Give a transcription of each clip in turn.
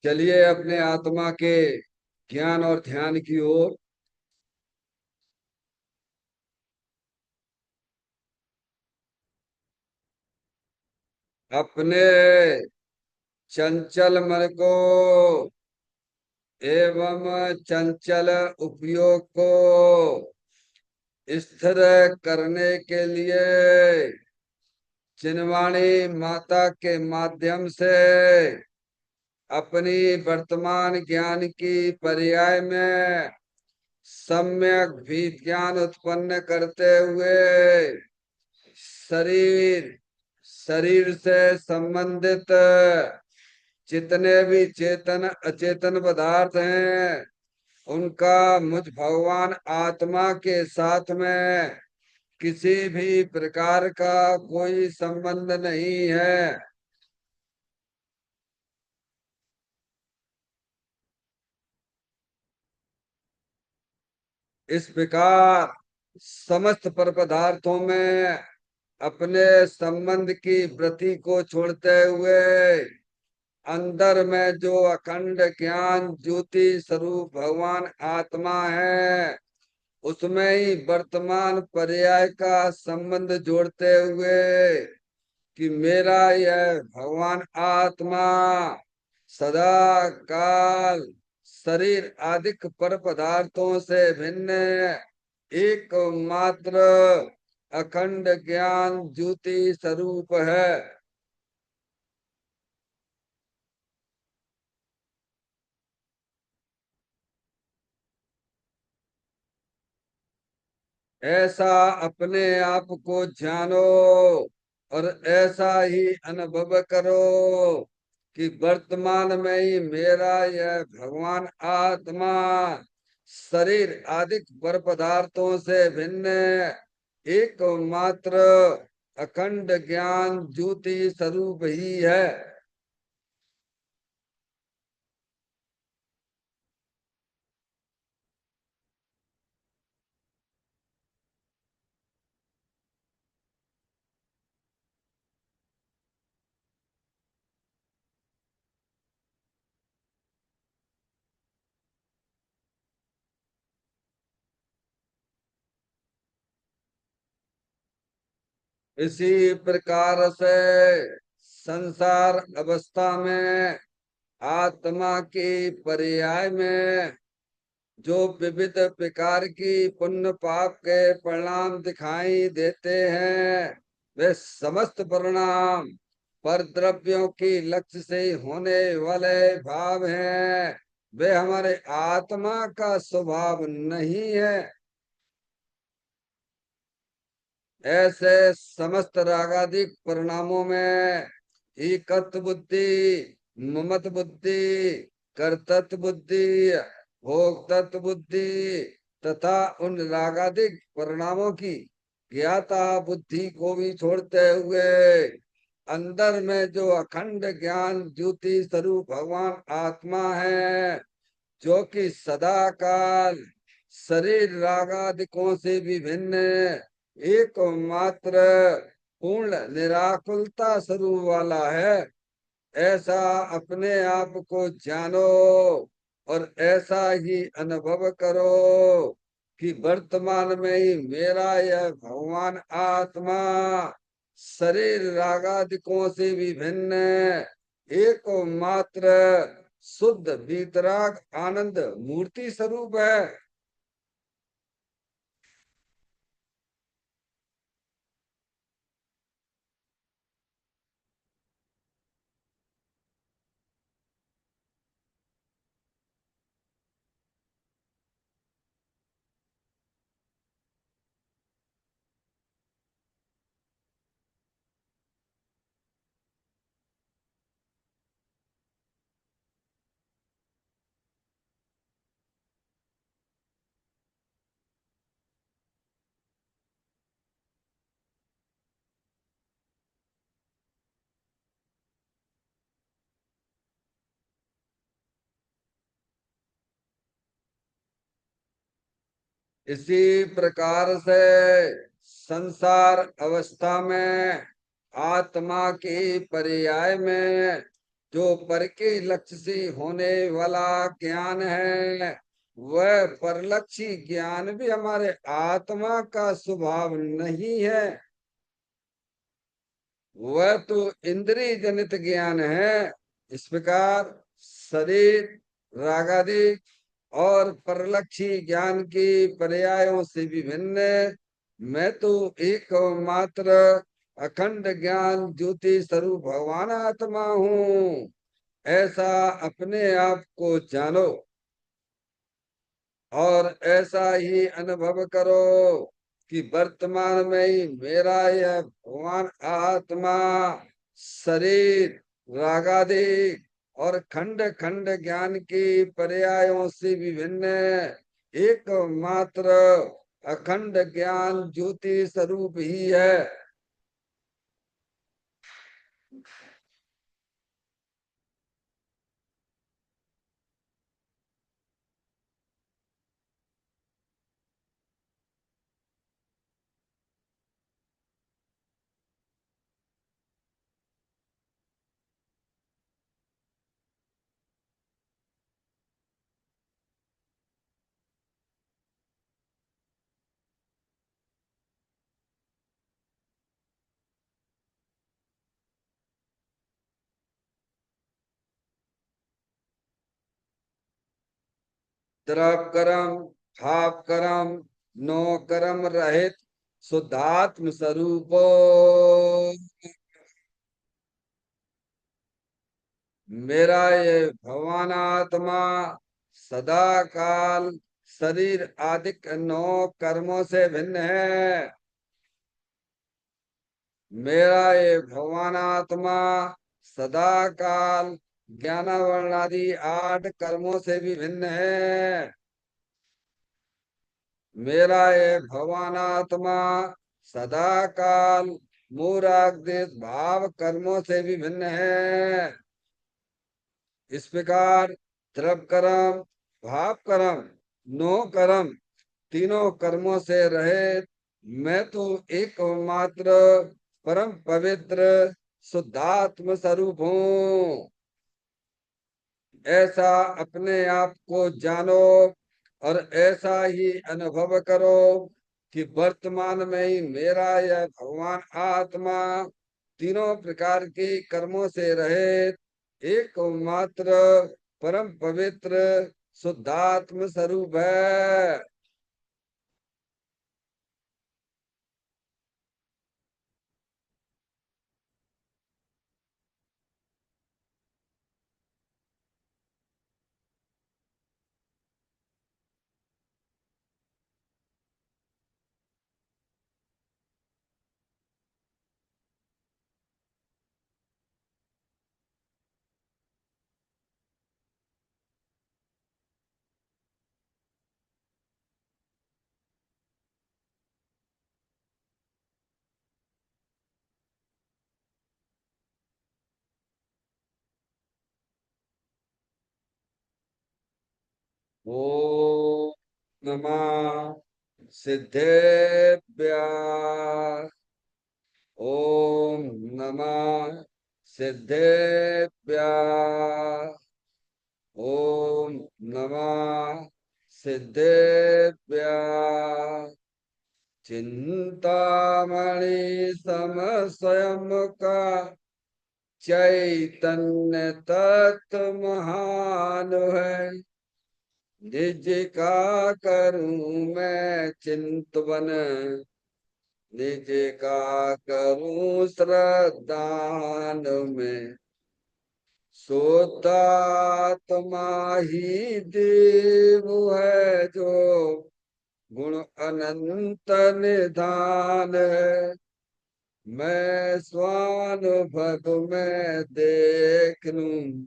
चलिए अपने आत्मा के ज्ञान और ध्यान की ओर। अपने चंचल मन को एवं चंचल उपयोग को स्थिर करने के लिए चिन्वाणी माता के माध्यम से अपनी वर्तमान ज्ञान की पर्याय में सम्यक भी ज्ञान उत्पन्न करते हुए शरीर शरीर से संबंधित जितने भी चेतन अचेतन पदार्थ हैं उनका मुझ भगवान आत्मा के साथ में किसी भी प्रकार का कोई संबंध नहीं है। इस प्रकार समस्त पर पदार्थों में अपने संबंध की वृत्ति को छोड़ते हुए अंदर में जो अखंड ज्ञान ज्योति स्वरूप भगवान आत्मा है उसमें ही वर्तमान पर्याय का संबंध जोड़ते हुए कि मेरा यह भगवान आत्मा सदा काल शरीर आदिक पर पदार्थों से भिन्न एकमात्र अखंड ज्ञान ज्योति स्वरूप है। ऐसा अपने आप को जानो और ऐसा ही अनुभव करो कि वर्तमान में ही मेरा यह भगवान आत्मा शरीर आदि पर पदार्थों से भिन्न एकमात्र अखंड ज्ञान ज्योति स्वरूप ही है। इसी प्रकार से संसार अवस्था में आत्मा की पर्याय में जो विविध प्रकार की पुण्य पाप के परिणाम दिखाई देते हैं वे समस्त परिणाम पर द्रव्यों की लक्ष्य से होने वाले भाव हैं। वे हमारे आत्मा का स्वभाव नहीं है। ऐसे समस्त रागादिक परिणामों में एकत्व बुद्धि, ममत बुद्धि, कर्तृत्व बुद्धि, भोक्तृत्व बुद्धि तथा उन रागादिक परिणामों की ज्ञाता बुद्धि को भी छोड़ते हुए अंदर में जो अखंड ज्ञान ज्योति स्वरूप भगवान आत्मा है जो कि सदा काल शरीर रागादिकों से विभिन्न एकमात्र पूर्ण निराकुलता स्वरूप वाला है। ऐसा अपने आप को जानो और ऐसा ही अनुभव करो कि वर्तमान में ही मेरा यह भगवान आत्मा शरीर रागादिकों से विभिन्न एकमात्र शुद्ध वीतराग आनंद मूर्ति स्वरूप है। इसी प्रकार से संसार अवस्था में आत्मा की पर्याय में जो पर के लक्ष्य से होने वाला ज्ञान है, वह परलक्षी ज्ञान भी हमारे आत्मा का स्वभाव नहीं है। वह तो इंद्रिय जनित ज्ञान है। इस प्रकार शरीर, रागादि और परलक्षी ज्ञान के पर्यायों से भी भिन्न मैं तो एक मात्र अखंड ज्ञान ज्योति स्वरूप भगवान आत्मा हूँ, ऐसा अपने आप को जानो और ऐसा ही अनुभव करो कि वर्तमान में ही मेरा यह भगवान आत्मा शरीर, रागादि और खंड खंड ज्ञान के पर्यायों से विभिन्न एकमात्र अखंड ज्ञान ज्योति स्वरूप ही है। द्रव कर्म, भाव कर्म, नो कर्म रहित शुद्धात्म स्वरूपो मेरा ये भगवान आत्मा सदा काल शरीर आदि नौ कर्मों से भिन्न है। मेरा ये भगवान आत्मा सदा काल ज्ञान वर्ण आदि 8 कर्मों से भी भिन्न है। मेरा ये भगवान आत्मा सदा काल मूराग्देश भाव कर्मों से भी भिन्न है। इस प्रकार द्रव कर्म, भाव कर्म, नो कर्म तीनों कर्मों से रहित मैं तो एकमात्र परम पवित्र शुद्धात्म स्वरूप हूँ, ऐसा अपने आप को जानो और ऐसा ही अनुभव करो कि वर्तमान में ही मेरा यह भगवान आत्मा तीनों प्रकार के कर्मों से रहित एकमात्र परम पवित्र शुद्धात्म स्वरूप है। ओम नमः सिद्धेभ्य। ओम नमः सिद्धेभ्य। ओम नमः सिद्धेभ्य। चिंतामणि सम स्वयं का चैतन्य तत्व महान है। निज का करूं मैं चिंतवन, निज का करूं श्रद्धान में। सोतात्मा ही देव है जो गुण अनंत निधान है। मैं स्वानुभव में देख लूं,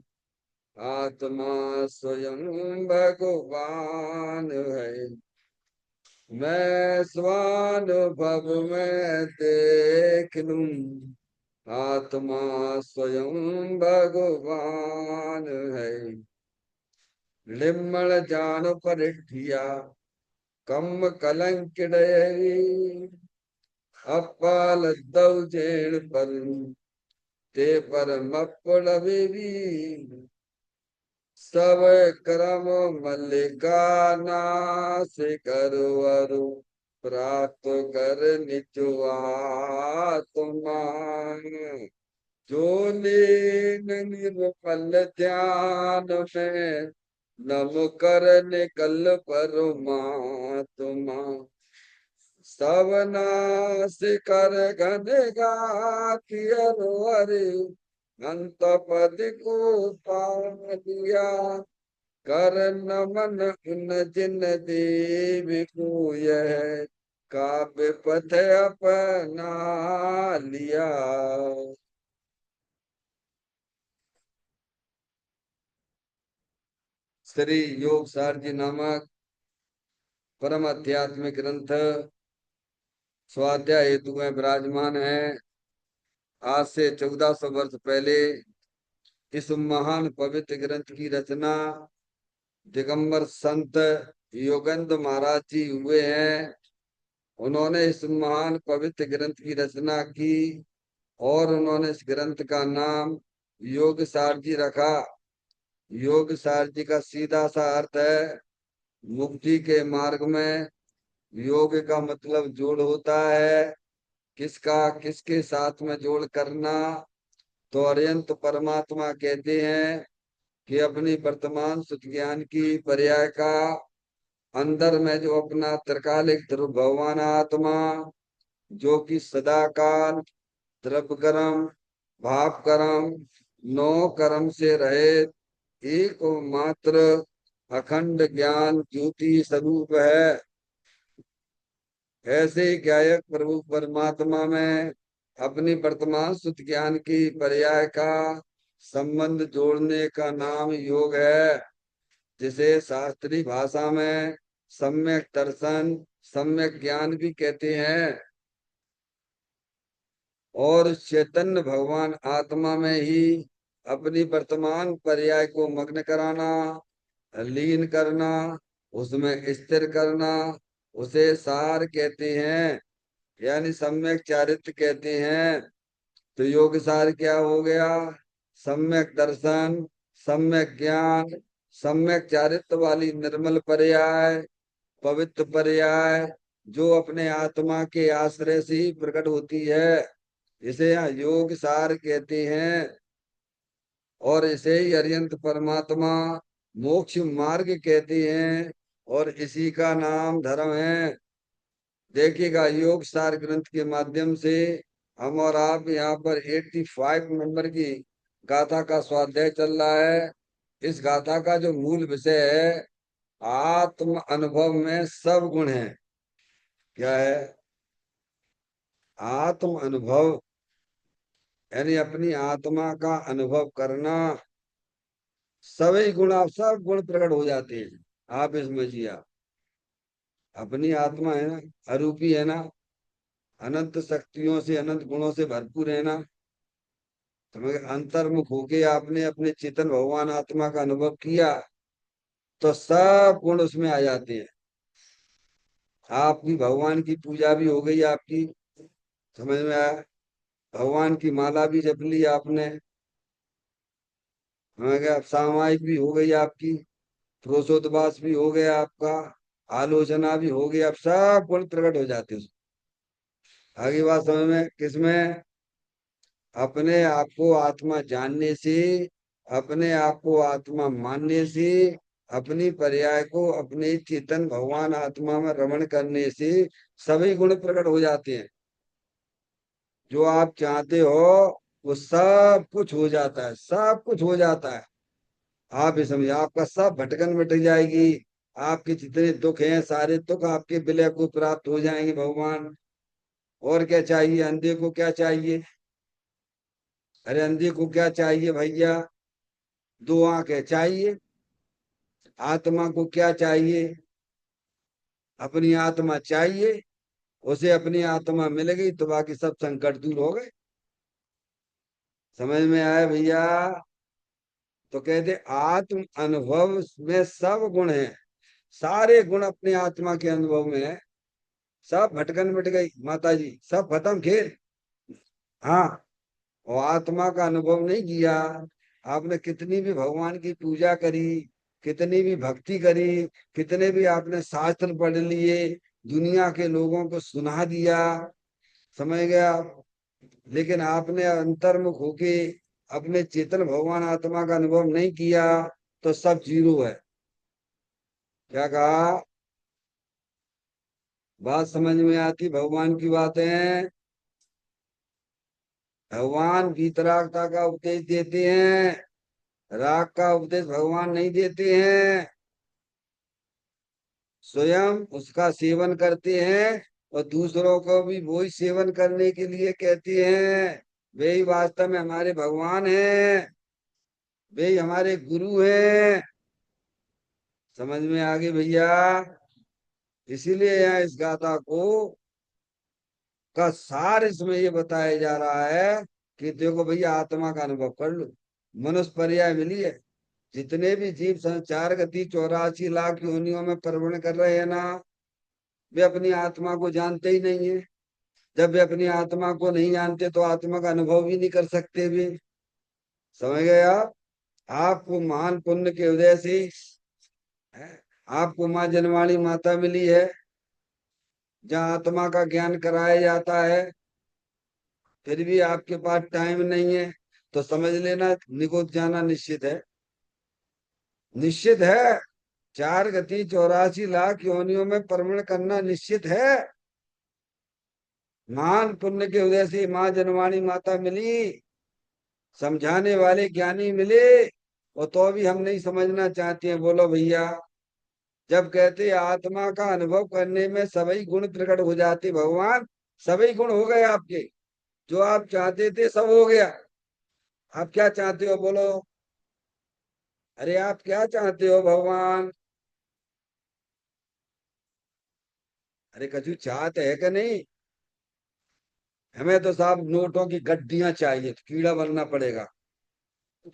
आत्मा स्वयं भगवान है। मैं स्वानुभव में देख लूं, आत्मा स्वयं भगवान है। लिम्मण जान परिठिया कम कलंकिड़ई, अपाल दौजेण पर ते परम पड़वी सब करम मल्लिका नाश करवरु प्राप्त कर निचुआ तुमा जो लीन निर्मल ध्यान में नम कर निकल परमात्मा सब नाश कर घन गाति हरि अंत पद को पा दिया कर नमन उन जिन देव को यह काव्य पथ अपना लिया। श्री योग सार जी नामक परम आध्यात्मिक ग्रंथ स्वाध्याय हेतु में विराजमान है। आज से 1400 वर्ष पहले इस महान पवित्र ग्रंथ की रचना दिगंबर संत योगेंद्र महाराज जी हुए हैं। उन्होंने इस महान पवित्र ग्रंथ की रचना की और उन्होंने इस ग्रंथ का नाम योग सार जी रखा। योग सार जी का सीधा सा अर्थ है मुक्ति के मार्ग में। योग का मतलब जोड़ होता है, किसका किसके साथ में जोड़ करना। तो अरिहंत परमात्मा कहते हैं कि अपनी वर्तमान सुख ज्ञान की पर्याय का अंदर में जो अपना त्रिकालिक ध्रुव भगवान आत्मा जो कि सदा काल द्रव्य कर्म भाव कर्म नौ कर्म से रहित एक मात्र अखंड ज्ञान ज्योति स्वरूप है। ऐसे ही गायक प्रभु परमात्मा में अपनी वर्तमान शुद्ध ज्ञान की पर्याय का संबंध जोड़ने का नाम योग है, जिसे शास्त्रीय भाषा में सम्यक दर्शन सम्यक ज्ञान भी कहते हैं। और चैतन्य भगवान आत्मा में ही अपनी वर्तमान पर्याय को मग्न कराना, लीन करना, उसमें स्थिर करना, उसे सार कहते हैं, यानी सम्यक चारित्र कहते हैं। तो योग सार क्या हो गया? सम्यक दर्शन, सम्यक ज्ञान, सम्यक चारित्र वाली निर्मल पर्याय, पवित्र पर्याय जो अपने आत्मा के आश्रय से ही प्रकट होती है, इसे यहाँ योग सार कहते हैं। और इसे ही अरिहंत परमात्मा मोक्ष मार्ग कहते हैं और इसी का नाम धर्म है। देखिएगा योग सार ग्रंथ के माध्यम से हम और आप यहाँ पर 85 नंबर की गाथा का स्वाध्याय चल रहा है। इस गाथा का जो मूल विषय है, आत्म अनुभव में सब गुण है। क्या है? आत्म अनुभव, यानी अपनी आत्मा का अनुभव करना। सभी गुण, आप सब गुण प्रकट हो जाते हैं। आप इसमें जिया अपनी आत्मा है ना, अरूपी है ना, अनंत शक्तियों से अनंत गुणों से भरपूर है ना। तो मगर अंतर्मुख होके आपने अपने चेतन भगवान आत्मा का अनुभव किया तो सब गुण उसमें आ जाते हैं। आपकी भगवान की पूजा भी हो गई आपकी, समझ में आया? भगवान की माला भी जप ली आपने, मगर सामायिक भी हो गई आपकी, प्रोसोदवास भी हो गया आपका, आलोचना भी हो गई। अब सब गुण प्रकट हो जाते हैं। आगे बात समझ में? किसमें? अपने आप को आत्मा जानने से, अपने आप को आत्मा मानने से, अपनी पर्याय को अपने चेतन भगवान आत्मा में रमण करने से सभी गुण प्रकट हो जाते हैं। जो आप चाहते हो वो सब कुछ हो जाता है, सब कुछ हो जाता है। आप ये समझिए, आपका सब भटकन मिट जाएगी। आपके जितने दुख हैं सारे दुख आपके विलय को प्राप्त हो जाएंगे भगवान। और क्या चाहिए? अंधे को क्या चाहिए? अरे अंधे को क्या चाहिए भैया? दो आंखें चाहिए। आत्मा को क्या चाहिए? अपनी आत्मा चाहिए। उसे अपनी आत्मा मिल गई तो बाकी सब संकट दूर हो गए। समझ में आया भैया? तो कहते आत्म अनुभव में सब गुण हैं, सारे गुण अपने आत्मा के अनुभव में है। सब भटकन मिट गई माता जी, सब खत्म खेल। हाँ, और आत्मा का अनुभव नहीं किया। आपने कितनी भी भगवान की पूजा करी, कितनी भी भक्ति करी, कितने भी आपने शास्त्र पढ़ लिए, दुनिया के लोगों को सुना दिया, समझ गया, लेकिन आपने अंतर्मुख होके अपने चेतन भगवान आत्मा का अनुभव नहीं किया, तो सब जीरो है। क्या कहा? बात समझ में आती भगवान की बातें? भगवान वीतरागता का उपदेश देते हैं, राग का उपदेश भगवान नहीं देते हैं। स्वयं उसका सेवन करते हैं और दूसरों को भी वही सेवन करने के लिए कहते हैं। वे ही वास्तव में हमारे भगवान हैं, वे ही हमारे गुरु हैं। समझ में आ गई भैया? इसीलिए यहाँ इस गाथा को का सार इसमें ये बताया जा रहा है कि देखो भैया, आत्मा का अनुभव कर लो। मनुष्य पर्याय मिली है। जितने भी जीव संचार गति 84 लाख योनियों में प्रवण कर रहे हैं ना, वे अपनी आत्मा को जानते ही नहीं है। जब वे अपनी आत्मा को नहीं जानते तो आत्मा का अनुभव भी नहीं कर सकते भी। समझ गए आप? आपको महान पुण्य के उदय से है, आपको माँ जनवाणी माता मिली है, जहाँ आत्मा का ज्ञान कराया जाता है, फिर भी आपके पास टाइम नहीं है, तो समझ लेना निकुंज जाना निश्चित है। निश्चित है। 4 गति 84 लाख योनियों में परमण करना निश्चित है। महान पुण्य के उदय से माँ जनवाणी माता मिली, समझाने वाले ज्ञानी मिले, और तो भी हम नहीं समझना चाहते हैं। बोलो भैया, जब कहते आत्मा का अनुभव करने में सभी गुण प्रकट हो जाते भगवान, सभी गुण हो गए आपके, जो आप चाहते थे सब हो गया। आप क्या चाहते हो बोलो? अरे आप क्या चाहते हो भगवान? अरे कछु चाहते है कि नहीं? हमें तो साहब नोटों की गड्डियां चाहिए, तो कीड़ा बनना पड़ेगा,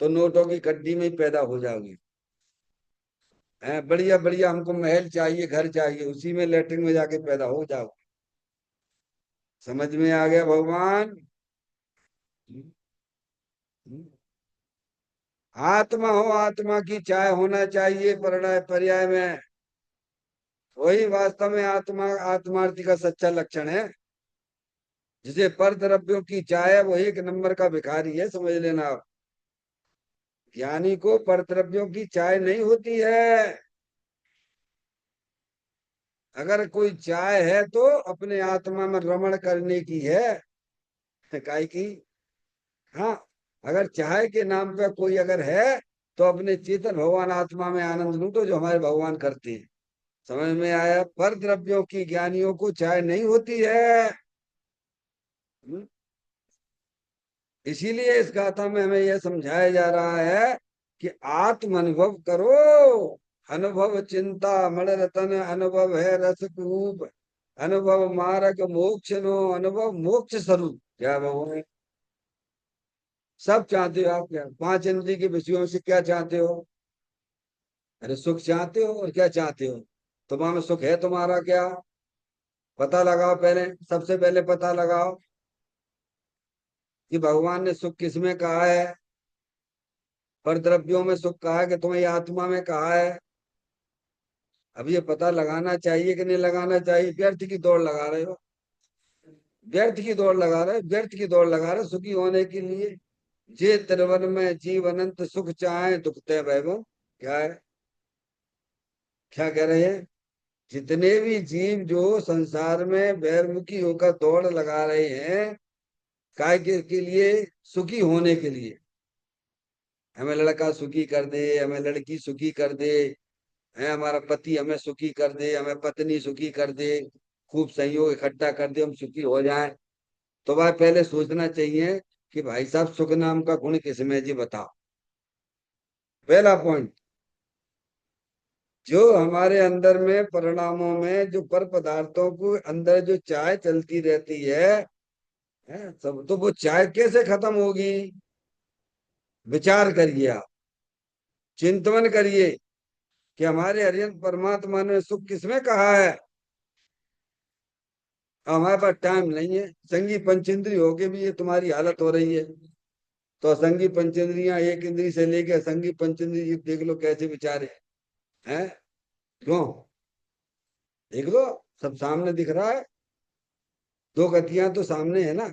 तो नोटों की गड्डी में ही पैदा हो जाओगी। है बढ़िया बढ़िया, हमको महल चाहिए, घर चाहिए, उसी में लेटरिन में जाके पैदा हो जाओ। समझ में आ गया भगवान? आत्मा हो, आत्मा की चाय होना चाहिए पर्याय पर्याय में। वही वास्तव में आत्मा आत्मार्थी का सच्चा लक्षण है। जिसे पर द्रव्यों की चाय है वो एक नंबर का भिखारी है, समझ लेना आप। ज्ञानी को पर द्रव्यों की चाय नहीं होती है। अगर कोई चाय है तो अपने आत्मा में रमण करने की है, काय की। हाँ, अगर चाय के नाम पे कोई अगर है, तो अपने चेतन भगवान आत्मा में आनंद लूटो, जो हमारे भगवान करते हैं। समझ में आया? पर द्रव्यों की ज्ञानियों को चाय नहीं होती है। हम्म? इसीलिए इस गाथा में हमें यह समझाया जा रहा है कि आत्म अनुभव करो। अनुभव चिंता मण रतन, अनुभव है रस रूप, अनुभव मार्ग मोक्ष नो, अनुभव मोक्ष स्वरूप। क्या भगवान सब चाहते हो? आप क्या 5 इंद्रिय के विषयों से क्या चाहते हो? अरे सुख चाहते हो, और क्या चाहते हो? तुम्हारा सुख है तुम्हारा क्या? पता लगाओ पहले, सबसे पहले पता लगाओ कि भगवान ने सुख किस में कहा है। पर द्रव्यों में सुख कहा है कि तुम्हें आत्मा में कहा है? अब ये पता लगाना चाहिए कि नहीं लगाना चाहिए? व्यर्थ की दौड़ लगा रहे हो, व्यर्थ की दौड़ लगा रहे हो, व्यर्थ की दौड़ लगा रहे हो सुखी होने के लिए। जे त्रिवन में जीव अनंत सुख चाहे, दुख तय वैभव। क्या है? क्या कह रहे हैं? जितने भी जीव जो संसार में बहिर्मुखी होकर दौड़ लगा रहे हैं, काय के लिए? सुखी होने के लिए। हमें लड़का सुखी कर दे, हमें लड़की सुखी कर दे, है हमारा पति हमें सुखी कर दे, हमें पत्नी सुखी कर दे, खूब सहयोग इकट्ठा कर दे, हम सुखी हो जाएं। तो भाई पहले सोचना चाहिए कि भाई साहब सुख नाम का गुण किसमें जी, बताओ। पहला पॉइंट, जो हमारे अंदर में परिणामों में जो पर पदार्थों को अंदर जो चाय चलती रहती है सब, तो वो चाय कैसे खत्म होगी? विचार करिए आप, चिंतन करिए कि हमारे हरियन परमात्मा ने सुख किसमें कहा है। हमारे पास टाइम नहीं है, संगी पंचेंद्रिय होके भी ये तुम्हारी हालत हो रही है। तो असंगी पंचेंद्रियां एक इंद्री से लेके असंगी पंचेंद्रिय देख लो कैसे विचारे हैं। क्यों? देख लो, सब सामने दिख रहा है। दो गतियां तो सामने है ना,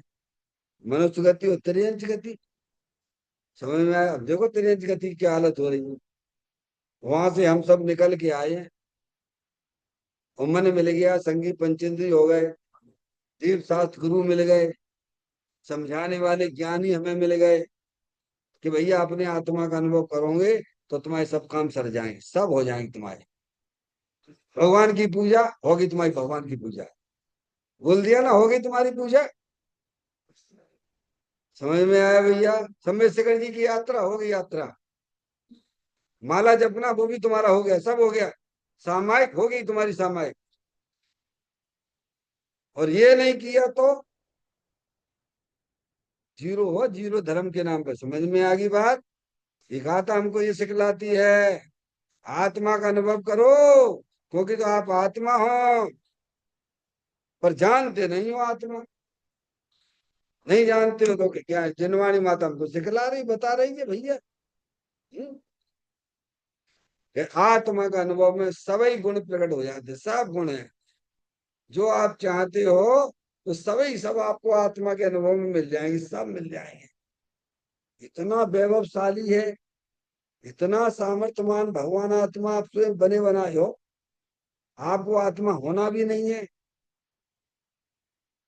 मनुष्य गति और त्रियंच गति। समझ में आया? अब देखो त्रियंच गति की क्या हालत हो रही है। वहां से हम सब निकल के आए हैं, और मन मिल गया, संगी पंचेंद्री हो गए, तीर्थ शास्त्र गुरु मिल गए, समझाने वाले ज्ञानी हमें मिल गए कि भैया अपने आत्मा का अनुभव करोगे तो तुम्हारे सब काम सर जाएंगे, सब हो जाएंगे तुम्हारे। भगवान की पूजा होगी, तुम्हारी भगवान की पूजा बोल दिया ना, होगी तुम्हारी पूजा। समझ में आया भैया? समय शेखर जी की यात्रा होगी, यात्रा। माला जपना वो भी तुम्हारा हो गया, सब हो गया। सामायिक होगी तुम्हारी, सामायिक। और ये नहीं किया तो जीरो हो, जीरो धर्म के नाम पर। समझ में आ गई बात? विघाता हमको ये सिखलाती है, आत्मा का अनुभव करो, क्योंकि तो आप आत्मा हो, पर जानते नहीं हो आत्मा। नहीं जानते हो तो क्या है, जिनवाणी माता हमको सिखला रही, बता रही है भैया। हम्म? कि आत्मा का अनुभव में सभी गुण प्रकट हो जाते, सब गुण है जो आप चाहते हो, तो सभी सब आपको आत्मा के अनुभव में मिल जाएंगे, सब मिल जाएंगे। इतना वैभवशाली है, इतना सामर्थ्यवान भगवान आत्मा आप स्वयं बने बनाए हो। आपको आत्मा होना भी नहीं है।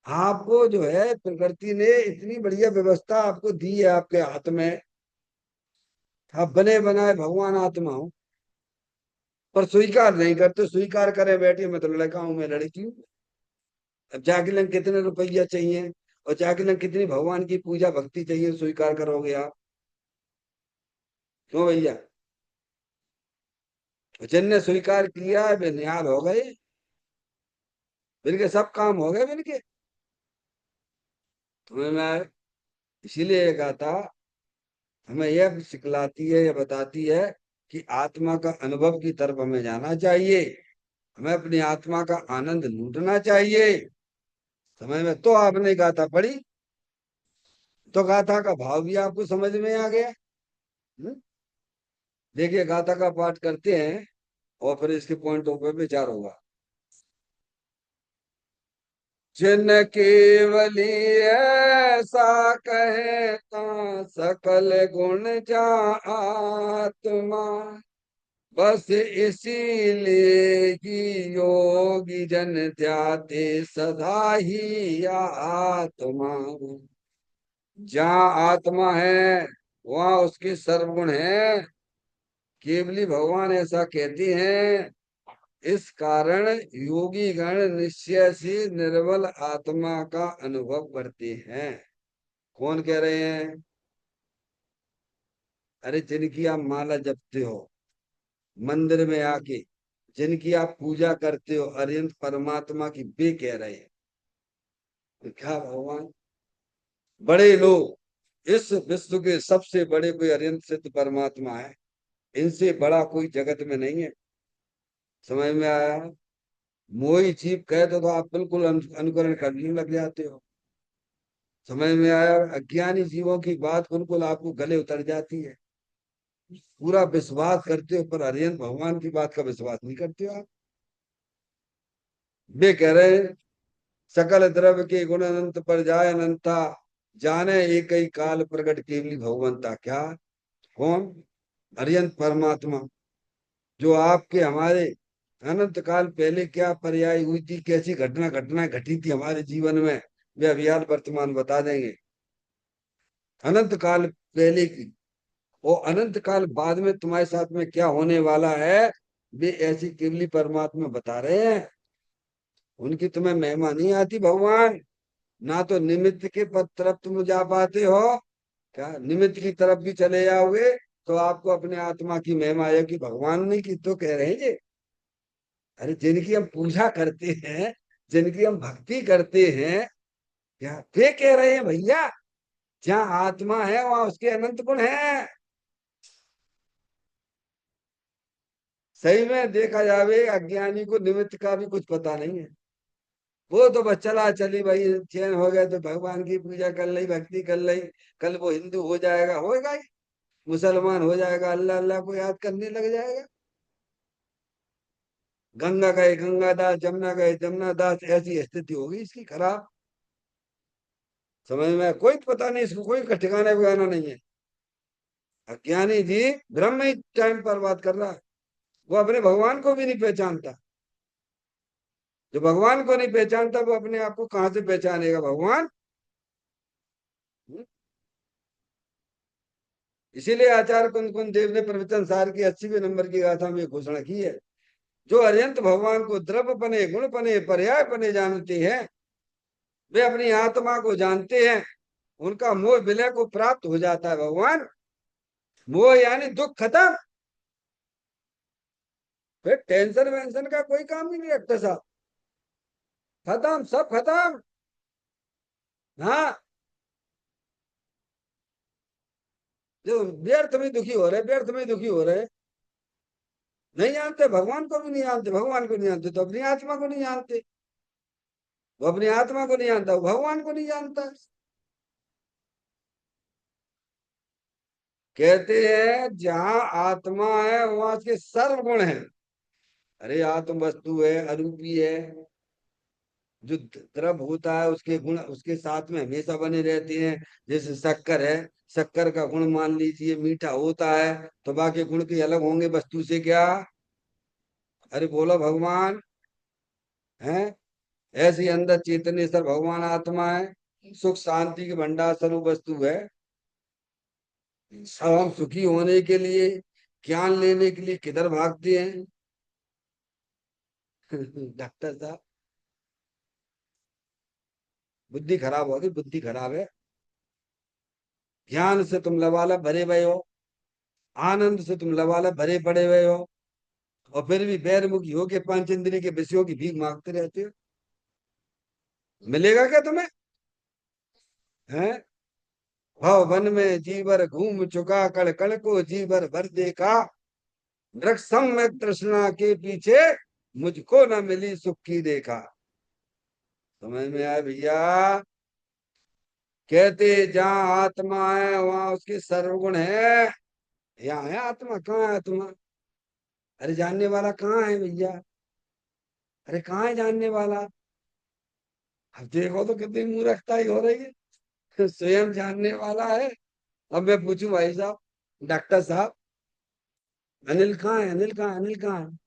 आपको जो है प्रकृति ने इतनी बढ़िया व्यवस्था आपको दी है आपके हाथ में, आप बने बनाए भगवान आत्मा हो, पर स्वीकार नहीं करते। स्वीकार करे बैठे, मैं तो लड़का हूं, मैं लड़की हूँ। अब जाके लंग कितने रुपया चाहिए, और जाके लंग कितनी भगवान की पूजा भक्ति चाहिए, स्वीकार करोगे आप? क्यों भैया? जिनने स्वीकार किया वे निहाल हो गए, बिनके सब काम हो गए बिनके। तुम्हें मैं इसीलिए ये कहा था, हमें यह सिखलाती है, यह बताती है कि आत्मा का अनुभव की तरफ हमें जाना चाहिए, हमें अपनी आत्मा का आनंद लूटना चाहिए। समझ में? तो आपने गाथा पढ़ी, तो गाथा का भाव भी आपको समझ में आ गया। हम्म? देखिए गाथा का पाठ करते हैं, और फिर इसके पॉइंटों पर विचार होगा। जिन केवली ऐसा कहता, सकल गुण जा आत्मा, बस इसीलिए ही योगी जन ध्याते सदा ही आत्मा। जहाँ आत्मा है वहाँ उसके सर्वगुण है, केवली भगवान ऐसा कहते हैं। इस कारण योगी गण निश्चय से निर्बल आत्मा का अनुभव करते हैं। कौन कह रहे हैं? अरे जिनकी आप माला जपते हो, मंदिर में आके जिनकी आप पूजा करते हो, अरिहंत परमात्मा की, वे कह रहे हैं। तो क्या भगवान, बड़े लोग, इस विश्व के सबसे बड़े कोई अरिहंत सिद्ध परमात्मा है, इनसे बड़ा कोई जगत में नहीं है। समझ में आया? मोही जीव कहे तो आप बिल्कुल अनुकरण करने लग जाते हो। समझ में आया? अज्ञानी जीवों की बात बिल्कुल आपको गले उतर जाती है, पूरा विश्वास करते हो, पर अरिहंत भगवान की बात का विश्वास नहीं करते हो आप। वे कह रहे हैं, सकल द्रव्य के गुण अनंत पर जाय अनंता, जाने एक ही काल प्रकट केवली भगवंता। क्या? कौन? अरिहंत परमात्मा, जो आपके हमारे अनंत काल पहले क्या पर्याय हुई थी, कैसी घटनाएं घटी थी हमारे जीवन में, वे अभियान वर्तमान बता देंगे। अनंत काल पहले की, वो अनंत काल बाद में तुम्हारे साथ में क्या होने वाला है, वे ऐसी केवली परमात्मा बता रहे हैं। उनकी तुम्हें महिमा नहीं आती भगवान, ना तो निमित्त के पद तरफ तुम जा पाते हो। क्या निमित्त की तरफ भी चले जाओगे तो आपको अपने आत्मा की महिमा आएगी, भगवान ने की तो कह रहे हैं ये। अरे जिनकी हम पूजा करते हैं, जिनकी हम भक्ति करते हैं, क्या वे कह रहे हैं भैया, जहाँ आत्मा है वहां उसके अनंत गुण है। सही में देखा जावे, अज्ञानी को निमित्त का भी कुछ पता नहीं है। वो तो बस चला चली भाई, चैन हो गया तो भगवान की पूजा कर ली, भक्ति कर ली, कल वो हिंदू हो जाएगा, होएगा ही, मुसलमान हो जाएगा, अल्लाह अल्लाह को याद करने लग जाएगा। गंगा गए गंगा दास, जमुना गए जमुना दास, ऐसी स्थिति होगी इसकी खराब। समझ में? कोई पता नहीं इसको, कोई का ठिकाना बिगाना नहीं है। अज्ञानी जी ब्रह्म ही टाइम पर बात कर रहा है। वो अपने भगवान को भी नहीं पहचानता। जो भगवान को नहीं पहचानता वो अपने आप को कहां से पहचानेगा भगवान? इसीलिए आचार्य कुंद कुंद देव ने प्रवचन सार की 80वें नंबर की गाथा में घोषणा की है। जो अरियंत भगवान को द्रव्य पने गुण पने पर्याय पने जानते हैं, वे अपनी आत्मा को जानते हैं, उनका मोह विलय को प्राप्त हो जाता है भगवान। मोह यानी दुख खत्म। फिर टेंशन वेंशन का कोई काम ही नहीं रखता साहब। खत्म, सब खत्म। हाँ, जो व्यर्थ में दुखी हो रहे, व्यर्थ में दुखी हो रहे, नहीं जानते भगवान को भी नहीं जानते, भगवान को नहीं जानते तो अपनी आत्मा को नहीं जानते। वो अपनी आत्मा को नहीं जानता, वो भगवान को नहीं जानता। कहते हैं जहां आत्मा है वहां उसके सर्व गुण है। अरे आत्म वस्तु है, अरूपी है। जो द्रव होता है उसके गुण उसके साथ में हमेशा बने रहते हैं। जैसे शक्कर है, शक्कर का गुण मान लीजिए मीठा होता है, तो बाकी गुण के अलग होंगे वस्तु से क्या? अरे बोलो भगवान है। ऐसे ही अंदर चेतनेश्वर भगवान आत्मा है, सुख शांति के भंडार स्वरूप वस्तु है। सब हम सुखी होने के लिए, ज्ञान लेने के लिए किधर भागते हैं? डॉक्टर साहब, बुद्धि खराब होगी, बुद्धि खराब है। ज्ञान से तुम लबालब भरे हुए हो, आनंद से तुम लबालब भरे पड़े हुए हो, और फिर भी बैरमुखी होके पंच इंद्रिय के विषयों की भीख मांगते रहते हो। मिलेगा क्या तुम्हें? हैं? भव वन में जीवर घूम चुका, कण कण को जीवर भर देखा, वृक्ष सम्यक तृष्णा के पीछे, मुझको न मिली सुख की देखा। समझ में आया भैया? कहते जहाँ आत्मा है वहां उसके सर्वगुण है। यहाँ है आत्मा, कहाँ है आत्मा? अरे जानने वाला कहाँ है भैया? अरे कहाँ है जानने वाला? अब देखो तो कितनी मूर्खता ही हो रही है। स्वयं जानने वाला है। अब मैं पूछूं भाई साहब, डॉक्टर साहब, अनिल कहाँ है? अनिल कहाँ है? अनिल कहाँ है?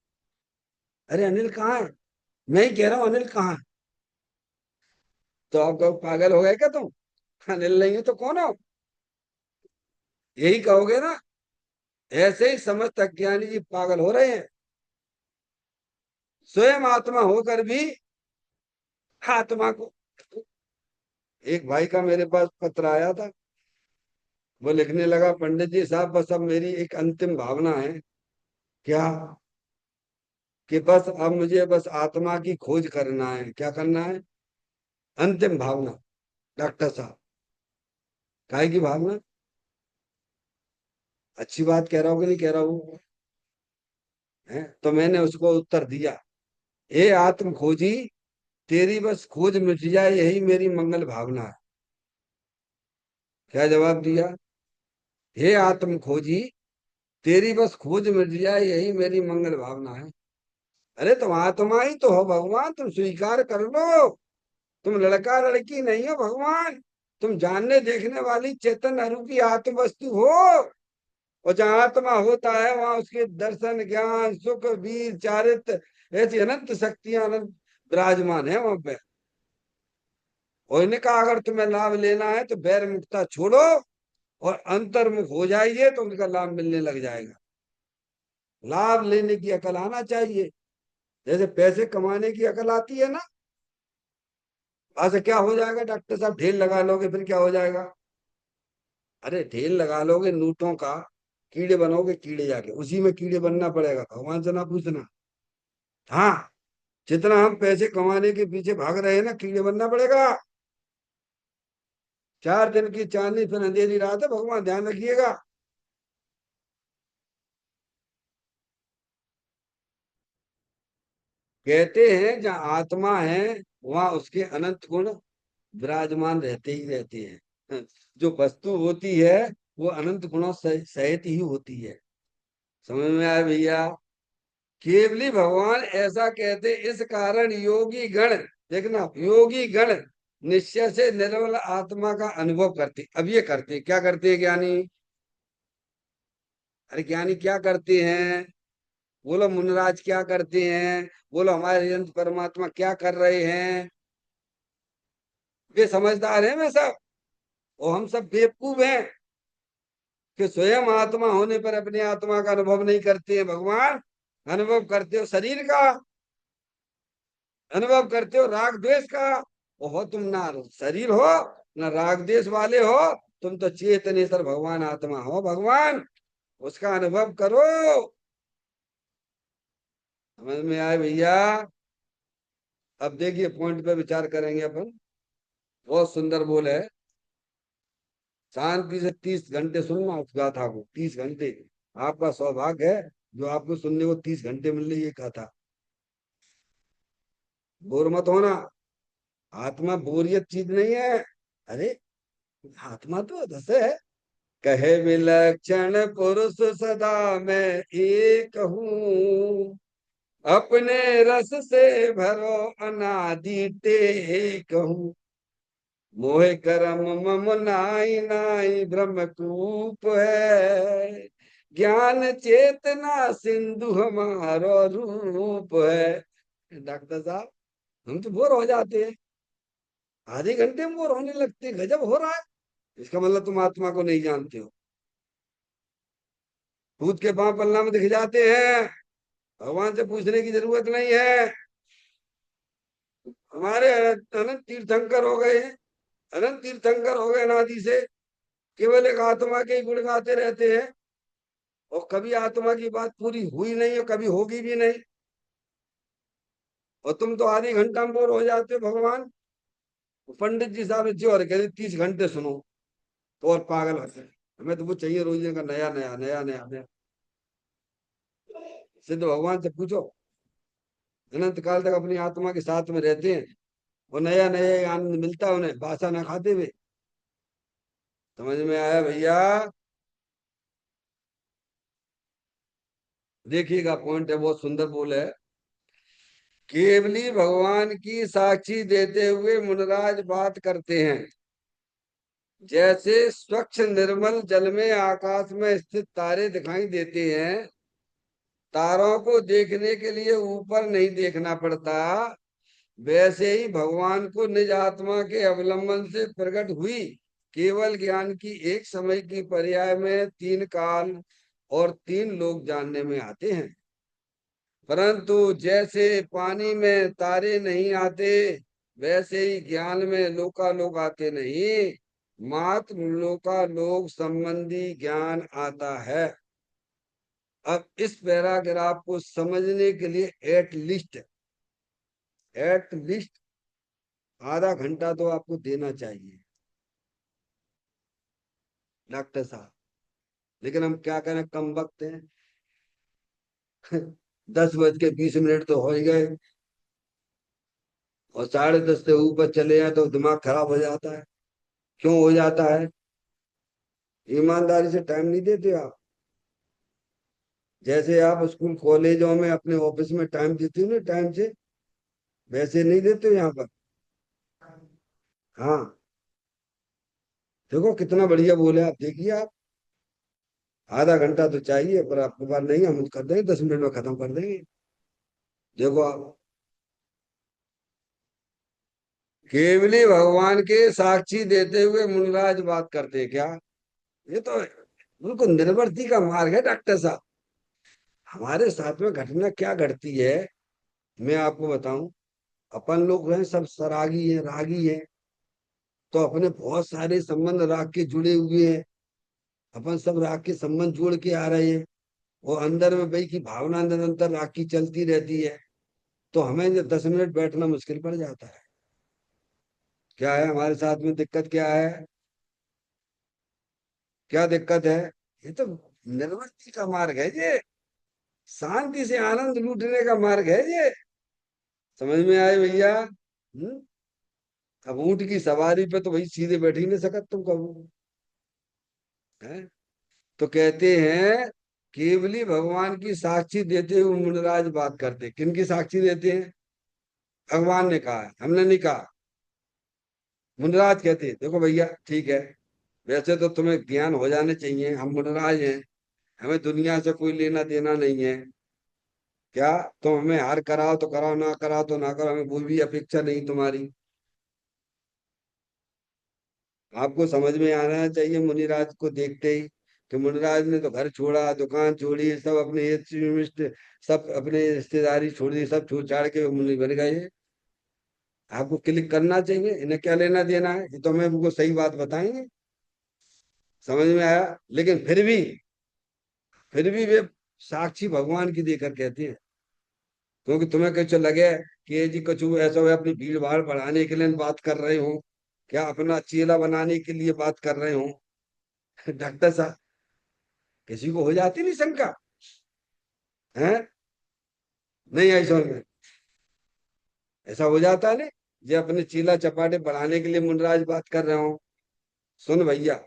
अरे अनिल कहाँ है? मैं ही कह रहा हूँ अनिल कहाँ है? तो आप कहो पागल हो गए क्या तुम? अनिल नहीं है तो कौन हो? यही कहोगे ना? ऐसे ही समस्त अज्ञानी जी पागल हो रहे हैं। स्वयं आत्मा होकर भी आत्मा को। एक भाई का मेरे पास पत्र आया था। वो लिखने लगा, पंडित जी साहब बस अब मेरी एक अंतिम भावना है। क्या? कि बस अब मुझे बस आत्मा की खोज करना है। क्या करना है? अंतिम भावना। डॉक्टर साहब, काहे की भावना? अच्छी बात कह रहा हूँ कि नहीं कह रहा हूँ? है तो मैंने उसको उत्तर दिया, हे आत्म खोजी, तेरी बस खोज मिट जाए यही मेरी मंगल भावना है। क्या जवाब दिया? हे आत्म खोजी, तेरी बस खोज मिट जाए यही मेरी मंगल भावना है। अरे तुम आत्मा ही तो हो भगवान, तुम स्वीकार कर लो। तुम लड़का लड़की नहीं हो भगवान, तुम जानने देखने वाली चेतन रूपी आत्म वस्तु हो। और जहाँ आत्मा होता है वहां उसके दर्शन ज्ञान सुख वीर चारित्र ऐसी अनंत शक्तियां अनंत विराजमान है वहां पे। और इनका अगर तुम्हें लाभ लेना है तो बैर मुक्ता छोड़ो और अंतर्मुख हो जाइए तो उनका लाभ मिलने लग जाएगा। लाभ लेने की अकल आना चाहिए, जैसे पैसे कमाने की अकल आती है ना। ऐसे क्या हो जाएगा डॉक्टर साहब? ढेर लगा लोगे फिर क्या हो जाएगा? अरे ढेर लगा लोगे नोटों का, कीड़े बनोगे, कीड़े जाके उसी में कीड़े बनना पड़ेगा, भगवान से ना पूछना। हाँ, जितना हम पैसे कमाने के पीछे भाग रहे हैं ना, कीड़े बनना पड़ेगा। 4 दिन की चांदनी फिर अंधेरी रात है, भगवान ध्यान रखिएगा। कहते हैं जहाँ आत्मा है वहां उसके अनंत गुण विराजमान रहते ही रहते हैं। जो वस्तु होती है वो अनंत गुणों सहित ही होती है। समझ में आया भैया? केवली भगवान ऐसा कहते, इस कारण योगी गण, देखना, योगी गण निश्चय से निर्मल आत्मा का अनुभव करते। अब ये करते, क्या करते हैं ज्ञानी? अरे ज्ञानी क्या करते हैं? बोलो मुनराज क्या करते हैं? बोलो हमारे यंत्र परमात्मा क्या कर रहे हैं? वे समझदार हैं वे सब, और हम सब बेवकूफ हैं कि स्वयं आत्मा होने पर अपनी आत्मा का अनुभव नहीं करते हैं। भगवान अनुभव करते हो शरीर का, अनुभव करते हो राग द्वेष का। हो तुम ना शरीर हो ना राग द्वेष वाले हो, तुम तो चेतनेश्वर भगवान आत्मा हो। भगवान उसका अनुभव करो। समझ में आए भैया? अब देखिए पॉइंट पे विचार करेंगे अपन। बहुत सुंदर बोल है। शांति से 30 घंटे सुनना उस गाथा को, 30 घंटे। आपका सौभाग्य है जो आपको सुनने को 30 घंटे मिल रही है गाथा। बोर मत होना। आत्मा बोरियत चीज नहीं है। अरे आत्मा तो दस है। कहे विलक्षण पुरुष सदा मैं एक हूँ, अपने रस से भरो अनादि टेक हूँ। मोहे करम मम नाई नाई ब्रह्मकूप है, ज्ञान चेतना सिंधु हमारो रूप है। डॉक्टर साहब हम तो बोर हो जाते हैं, आधे घंटे में बोर होने लगते हैं। गजब हो रहा है। इसका मतलब तुम आत्मा को नहीं जानते हो। भूत के पांव पल्ला में दिख जाते हैं, भगवान से पूछने की जरूरत नहीं है। हमारे अनंत तीर्थंकर हो गए हैं, अनंत तीर्थंकर हो गए अनादि से, केवल एक आत्मा के ही गुण गाते रहते हैं, और कभी आत्मा की बात पूरी हुई नहीं और कभी होगी भी नहीं। और तुम तो आधे घंटा में बोर हो जाते हो। भगवान पंडित जी साहब जो और कहते 30 घंटे सुनो तो और पागल होते हैं। हमें तो वो चाहिए रोज का नया नया नया नया नया। सिद्ध भगवान से पूछो, अनंत काल तक अपनी आत्मा के साथ में रहते हैं और नया नया आनंद मिलता है उन्हें, बासा ना खाते हुए। समझ में आया भैया? देखिएगा पॉइंट है, बहुत सुंदर बोल है। केवली भगवान की साक्षी देते हुए मुनराज बात करते हैं। जैसे स्वच्छ निर्मल जल में आकाश में स्थित तारे दिखाई देते हैं, तारों को देखने के लिए ऊपर नहीं देखना पड़ता, वैसे ही भगवान को निज आत्मा के अवलंबन से प्रकट हुई केवल ज्ञान की एक समय की पर्याय में 3 काल और 3 लोग जानने में आते हैं। परंतु जैसे पानी में तारे नहीं आते, वैसे ही ज्ञान में लोकालोक आते नहीं, मात्र लोकालोक संबंधी ज्ञान आता है। अब इस पैराग्राफ को समझने के लिए एट लिस्ट आधा घंटा तो आपको देना चाहिए डॉक्टर साहब। लेकिन हम क्या करें, कम वक्त है। 10 बज के 20 मिनट तो हो ही गए, और 10:30 से ऊपर चले जाए तो दिमाग खराब हो जाता है। क्यों हो जाता है? ईमानदारी से टाइम नहीं देते आप। जैसे आप स्कूल कॉलेजों में अपने ऑफिस में टाइम देते हो ना टाइम से, वैसे नहीं देते हो यहाँ पर। हाँ, देखो कितना बढ़िया बोले आप, देखिए आप। आधा घंटा तो चाहिए, पर आपके पास नहीं, हम कर देंगे 10 मिनट में खत्म कर देंगे। देखो आप, केवली भगवान के साक्षी देते हुए मुनराज बात करते हैं क्या? ये तो बिल्कुल निर्वृत्ति का मार्ग है डॉक्टर साहब। हमारे साथ में घटना क्या घटती है मैं आपको बताऊं। अपन लोग हैं सब सरागी हैं, रागी हैं, तो अपने बहुत सारे संबंध राग के जुड़े हुए हैं। अपन सब राग के संबंध जोड़ के आ रहे हैं, और अंदर में भाई की भावना निरंतर राग की चलती रहती है। तो हमें जो 10 मिनट बैठना मुश्किल पड़ जाता है। क्या है हमारे साथ में दिक्कत, क्या है? क्या दिक्कत है? ये तो निर्वृत्ति का मार्ग है ये, शांति से आनंद लूटने का मार्ग है ये। समझ में आए भैया? अब ऊंट की सवारी पे तो भाई सीधे बैठ ही नहीं सकत तुम कहो, है? तो कहते हैं केवली भगवान की साक्षी देते हुए मुनिराज बात करते। किन की साक्षी देते हैं? भगवान ने कहा है, हमने नहीं कहा। मुनिराज कहते हैं देखो भैया ठीक है, वैसे तो तुम्हें ज्ञान हो जाने चाहिए, हम मुनिराज हैं, हमें दुनिया से कोई लेना देना नहीं है। क्या तुम हमें हार कराओ तो कराओ, ना कराओ तो ना कराओ, हमें कोई भी अपेक्षा नहीं तुम्हारी। आपको समझ में आना चाहिए मुनिराज को देखते ही कि मुनिराज ने तो घर छोड़ा, दुकान छोड़ी, सब अपने हित मिष्ट, सब अपने रिश्तेदारी छोड़ दी, सब छोड़ छाड़ के मुनि बन गए। आपको क्लिक करना चाहिए, इन्हें क्या लेना देना है, ये तो हमें उनको सही बात बताएंगे। समझ में आया? लेकिन फिर भी वे साक्षी भगवान की देकर कहते हैं, क्योंकि तुम्हें कुछ लगे कि ये जी कुछ ऐसा हो अपनी भीड़ भाड़ बढ़ाने के लिए बात कर रहे हो, क्या अपना चेला बनाने के लिए बात कर रहे हो। डॉक्टर साहब, किसी को हो जाती नहीं शंका? है? नहीं आई समझ में? ऐसा हो जाता है ना, ये अपने चीला चपाटे बढ़ाने के लिए मुनराज बात कर रहे हो। सुन भैया,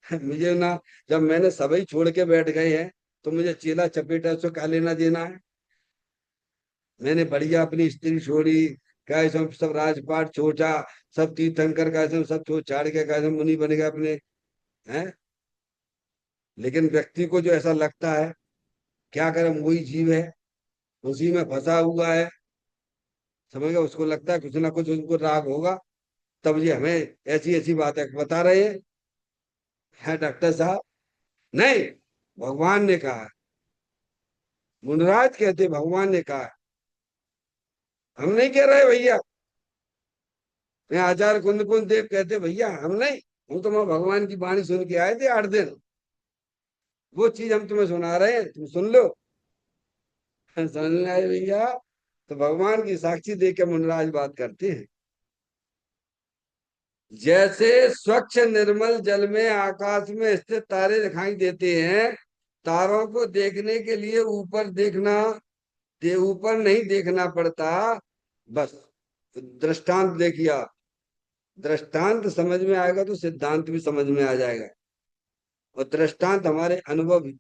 मुझे ना, जब मैंने सभी छोड़ के बैठ गए हैं तो मुझे चीला चपेटा से क्या लेना देना है? मैंने बढ़िया अपनी स्त्री छोड़ी, क्या सब राजपाट छोड़ा, सब तीर्थंकर का सब छोड़ छाड़ के कैसे मुनि बन गए अपने। हैं? लेकिन व्यक्ति को जो ऐसा लगता है, क्या करें, वही जीव है, उसी में फंसा हुआ है, समझ गए, उसको लगता है कुछ ना कुछ उनको राग होगा, तब ये हमें ऐसी ऐसी बातें बता रहे हैं। है डॉक्टर साहब? नहीं, भगवान ने कहा। मुनराज कहते भगवान ने कहा, हम नहीं कह रहे भैया। मैं आचार्य कुंद कुंद देव कहते भैया हम नहीं, हम तो मैं भगवान की वाणी सुन के आए थे 8 दिन, वो चीज हम तुम्हें सुना रहे हैं, तुम सुन लो। समझ में आए भैया? तो भगवान की साक्षी दे के मुनराज बात करते हैं। जैसे स्वच्छ निर्मल जल में आकाश में स्थित तारे दिखाई देते हैं, तारों को देखने के लिए ऊपर देखना, ऊपर नहीं देखना पड़ता, बस दृष्टांत देखिए आप। दृष्टांत समझ में आएगा तो सिद्धांत भी समझ में आ जाएगा, और दृष्टांत हमारे अनुभव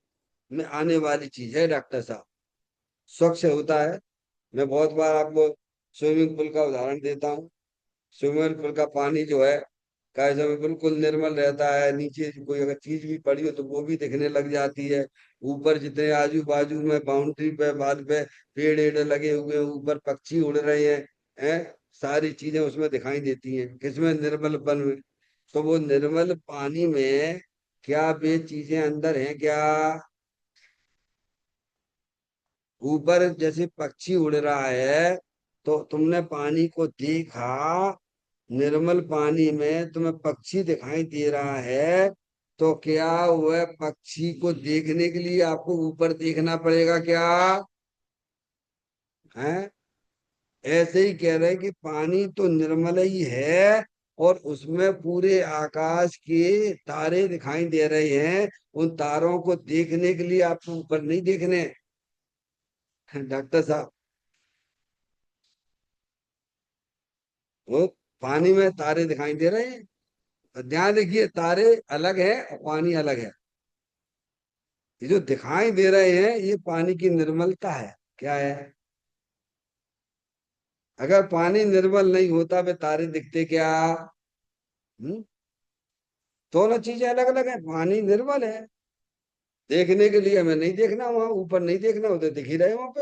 में आने वाली चीज है डॉक्टर साहब। स्वच्छ होता है, मैं बहुत बार आपको स्विमिंग पूल का उदाहरण देता हूँ। स्विमिंग पूल का पानी जो है, कैसे में बिल्कुल निर्मल रहता है, नीचे कोई अगर चीज भी पड़ी हो तो वो भी दिखने लग जाती है। ऊपर जितने आजू बाजू में बाउंड्री पे बाद पे पेड़ एड़ लगे हुए हैं, ऊपर पक्षी उड़ रहे हैं, सारी चीजें उसमें दिखाई देती हैं, किसमें, निर्मलपन में। तो वो निर्मल पानी में क्या वे चीजें अंदर हैं क्या? ऊपर जैसे पक्षी उड़ रहा है, तो तुमने पानी को देखा, निर्मल पानी में तुम्हें पक्षी दिखाई दे रहा है, तो क्या वह पक्षी को देखने के लिए आपको ऊपर देखना पड़ेगा क्या? है? ऐसे ही कह रहे हैं कि पानी तो निर्मल ही है, और उसमें पूरे आकाश के तारे दिखाई दे रहे हैं, उन तारों को देखने के लिए आपको ऊपर नहीं देखने। डॉक्टर साहब, वो पानी में तारे दिखाई दे रहे हैं, तो ध्यान देखिए, तारे अलग है और पानी अलग है। ये जो दिखाई दे रहे हैं ये पानी की निर्मलता है, क्या है? अगर पानी निर्मल नहीं होता वे तारे दिखते क्या? हम्म? दोनों चीजें अलग अलग है, पानी निर्मल है, देखने के लिए हमें नहीं देखना, वहां ऊपर नहीं देखना, उधर दिख ही रहे वहां पे।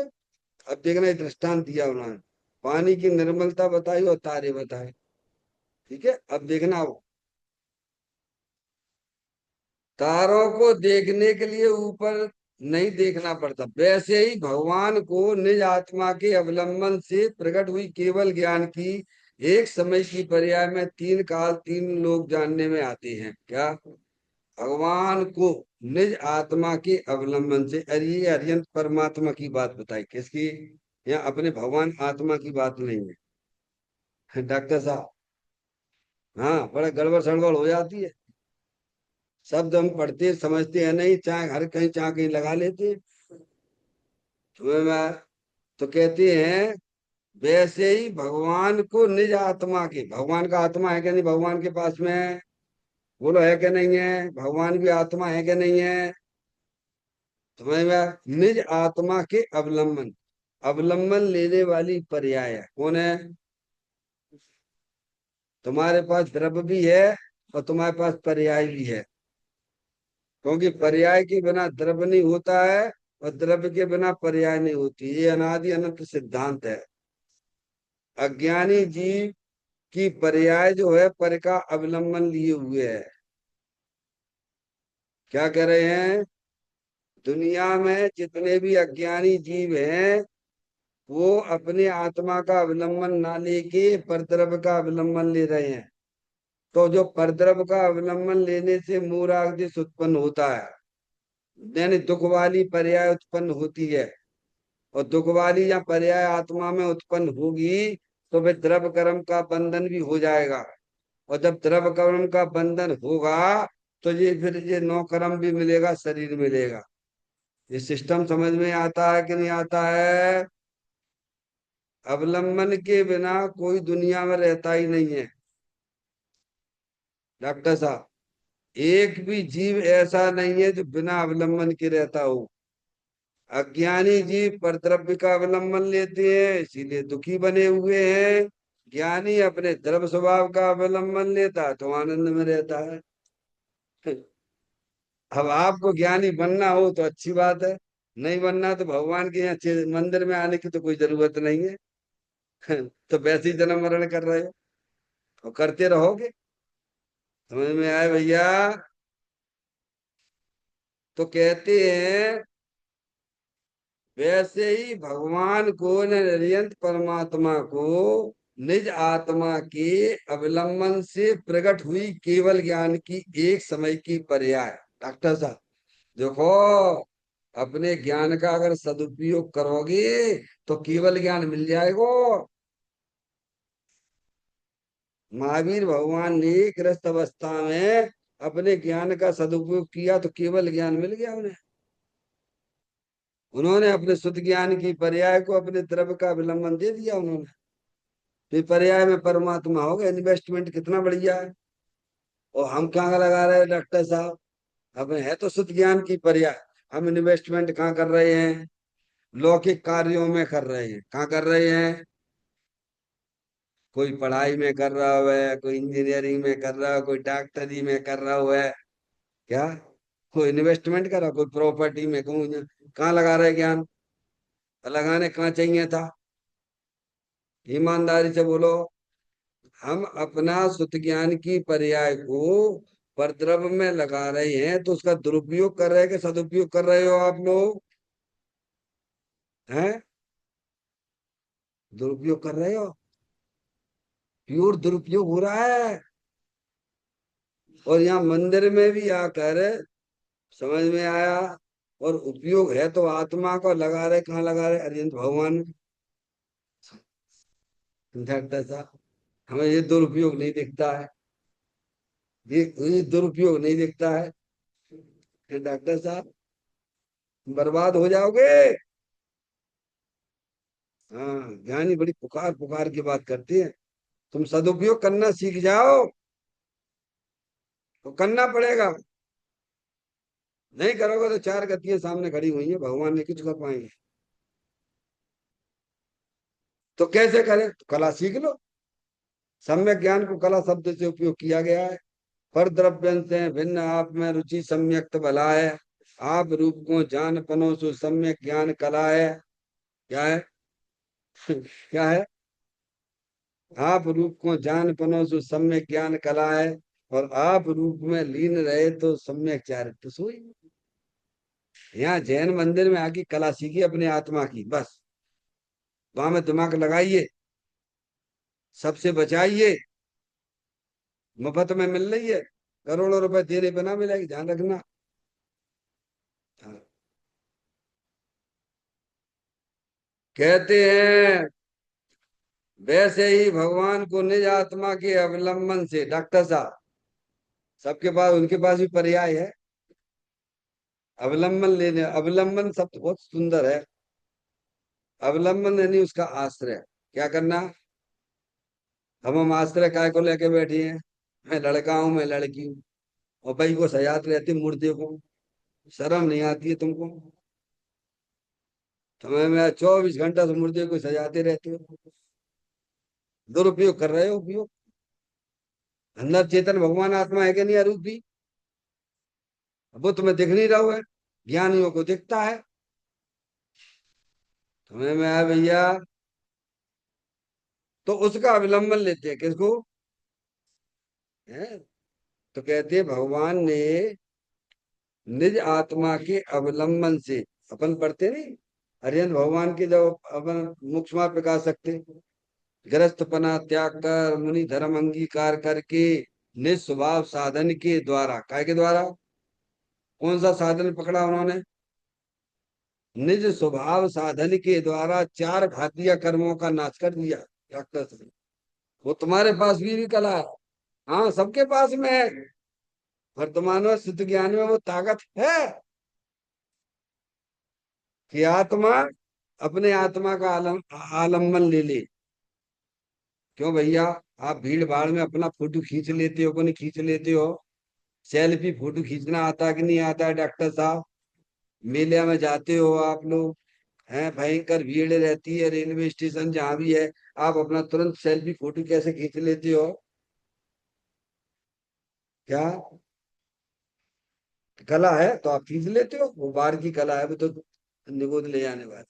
अब देखना, ये दृष्टांत दिया उन्होंने, पानी की निर्मलता बताई और तारे बताए। ठीक है, अब देखना, तारों को देखने के लिए ऊपर नहीं देखना पड़ता, वैसे ही भगवान को निज आत्मा के अवलंबन से प्रकट हुई केवल ज्ञान की एक समय की पर्याय में तीन काल तीन लोग जानने में आते हैं। क्या? भगवान को निज आत्मा के अवलंबन से, अरे ये अरियंत परमात्मा की बात बताई, किसकी? यहाँ अपने भगवान आत्मा की बात नहीं है। डॉक्टर साहब, हाँ, बड़ा गड़बड़ सड़बड़ हो जाती है। शब्द हम पढ़ते समझते हैं नहीं, चाहे हर कहीं चाहे कहीं लगा लेते हैं। तो कहते हैं वैसे ही भगवान को निज आत्मा के, भगवान का आत्मा है क्या नहीं भगवान के पास में? बोलो है क्या नहीं है? भगवान भी आत्मा है क्या नहीं है? समझ में आया? निज आत्मा के अवलंबन, अवलंबन लेने वाली पर्याय कौन है? तुम्हारे पास द्रव्य भी है और तुम्हारे पास पर्याय भी है, क्योंकि पर्याय के बिना द्रव्य नहीं होता है और द्रव्य के बिना पर्याय नहीं होती। ये अनादि अनंत सिद्धांत है। अज्ञानी जीव की पर्याय जो है पर का अवलंबन लिए हुए है। क्या कह रहे हैं? दुनिया में जितने भी अज्ञानी जीव हैं वो अपने आत्मा का अवलंबन ना लेके परद्रव्य का अवलंबन ले रहे हैं। तो जो परद्रव्य का अवलंबन लेने से मूढ़ाग्नि उत्पन्न होता है, यानी दुख वाली पर्याय उत्पन्न होती है, और दुख वाली या पर्याय आत्मा में उत्पन्न होगी तो फिर द्रव्य कर्म का बंधन भी हो जाएगा। और जब द्रव्य कर्म का बंधन होगा तो ये फिर ये नौ कर्म भी मिलेगा, शरीर मिलेगा। ये सिस्टम समझ में आता है कि नहीं आता है? अवलंबन के बिना कोई दुनिया में रहता ही नहीं है डॉक्टर साहब। एक भी जीव ऐसा नहीं है जो बिना अवलंबन के रहता हो। अज्ञानी जीव परद्रव्य का अवलंबन लेते हैं इसीलिए दुखी बने हुए हैं। ज्ञानी अपने द्रव्य स्वभाव का अवलंबन लेता है तो आनंद में रहता है। अब आपको ज्ञानी बनना हो तो अच्छी बात है, नहीं बनना तो भगवान के यहाँ मंदिर में आने की तो कोई जरूरत नहीं है। तो वैसे ही जन्म मरण कर रहे हो और करते रहोगे। समझ में आए भैया? तो कहते हैं वैसे ही भगवान को निरंतर परमात्मा को निज आत्मा के अवलंबन से प्रकट हुई केवल ज्ञान की एक समय की पर्याय। डॉक्टर साहब देखो, अपने ज्ञान का अगर सदुपयोग करोगे तो केवल ज्ञान मिल जाएगा। महावीर भगवान ने गृहस्थ अवस्था में अपने ज्ञान का सदुपयोग किया तो केवल ज्ञान मिल गया उन्हें। उन्होंने अपने शुद्ध ज्ञान की पर्याय को अपने द्रव्य का अवलंबन दे दिया उन्होंने। तो पर्याय में परमात्मा हो गया। इन्वेस्टमेंट कितना बढ़िया है। और हम कहाँ लगा रहे हैं डॉक्टर साहब? अब है तो शुद्ध ज्ञान की पर्याय, हम इन्वेस्टमेंट कहाँ कर रहे हैं? लौकिक कार्यों में कर रहे हैं। कहाँ कर रहे हैं? कोई पढ़ाई में कर रहा हुआ है, कोई इंजीनियरिंग में कर रहा है, कोई डॉक्टरी में कर रहा हुआ है। क्या? कोई इन्वेस्टमेंट कर रहा, कोई प्रॉपर्टी में कहूँ। कहाँ लगा रहे ज्ञान? लगाने कहाँ चाहिए था? ईमानदारी से बोलो। हम अपना शुद्ध ज्ञान की पर्याय को परद्रव्य में लगा रहे हैं तो उसका दुरुपयोग कर रहे हैं कि सदुपयोग कर रहे हो आप लोग? हैं? दुरुपयोग कर रहे हो। प्योर दुरुपयोग हो रहा है। और यहाँ मंदिर में भी आकर समझ में आया। और उपयोग है तो आत्मा को लगा रहे, कहाँ लगा रहे? अरिहंत भगवान। डॉक्टर साहब हमें ये दुरुपयोग नहीं दिखता है। ये दुरुपयोग नहीं दिखता है कि डॉक्टर साहब बर्बाद हो जाओगे। हाँ, ज्ञानी बड़ी पुकार पुकार की बात करती है। तुम सदुपयोग करना सीख जाओ तो करना पड़ेगा। नहीं करोगे तो चार गतियां सामने खड़ी हुई है, भगवान ने कुछ कर पाएंगे? तो कैसे करें? तो कला सीख लो। सम्यक ज्ञान को कला शब्द से उपयोग किया गया है। पर द्रव्यं से भिन्न आप में रुचि सम्यक्त भला है। आप रूप को जान पनो सो सम्यक ज्ञान कला है। क्या है? क्या है? आप रूप को जान पनो सो सम्यक ज्ञान कला है। और आप रूप में लीन रहे तो सम्यक चारित्र सोई। यहाँ जैन मंदिर में आके कला सीखी अपने आत्मा की, बस वहां में दिमाग लगाइए, सबसे बचाइए। मुफ्त में मिल रही है, करोड़ों रुपए देने पे ना मिलेगी, ध्यान रखना। हाँ। कहते हैं वैसे ही भगवान को निज आत्मा के अवलंबन से, डॉक्टर साहब सबके पास उनके पास भी पर्याय है। अवलंबन लेने, अवलंबन शब्द बहुत सुंदर है। अवलंबन यानी उसका आश्रय। क्या करना? हम आश्रय काय को लेके बैठी हैं? मैं लड़का हूं, मैं लड़की हूँ, और भाई को सजाते रहती मूर्ति को। शर्म नहीं आती है तुमको? तुम्हें मैं 24 घंटा से मूर्ति को सजाते रहते हो, दुरुपयोग कर रहे हो उपयोग। अंदर चेतन भगवान आत्मा है कि नहीं अरूपी? वो तुम्हें दिख नहीं रहा है, ज्ञानियों को दिखता है। तुम्हें में आया भैया? तो उसका अवलंबन लेते हैं किसको? है? तो कहते हैं भगवान ने निज आत्मा के अवलंबन से, अपन पढ़ते नहीं हरिहर भगवान के, जब अपन मुक्ष्मा प्रकाश सकते, ग्रस्तपना त्याग कर मुनि धर्म अंगीकार करके निज स्वभाव साधन के द्वारा, काय के द्वारा? कौन सा साधन पकड़ा उन्होंने? निज स्वभाव साधन के द्वारा चार घातीय कर्मों का नाश कर दिया राक्षस ने। वो तुम्हारे पास भी कला है। हाँ, सबके पास में है। वर्तमान में शुद्ध ज्ञान में वो ताकत है कि आत्मा अपने आत्मा का आलम्बन ले ले। क्यों भैया? आप भीड़ भाड़ में अपना फोटो खींच लेते हो कि नहीं खींच लेते हो? सेल्फी फोटो खींचना आता कि नहीं आता है डॉक्टर साहब? मेले में जाते हो आप लोग, हैं भयंकर भीड़ रहती है रेलवे स्टेशन जहां भी है, आप अपना तुरंत सेल्फी फोटो कैसे खींच लेते हो? क्या कला है तो आप खींच लेते हो? वो बाहर की कला है, वो तो निगोद ले जाने वाली।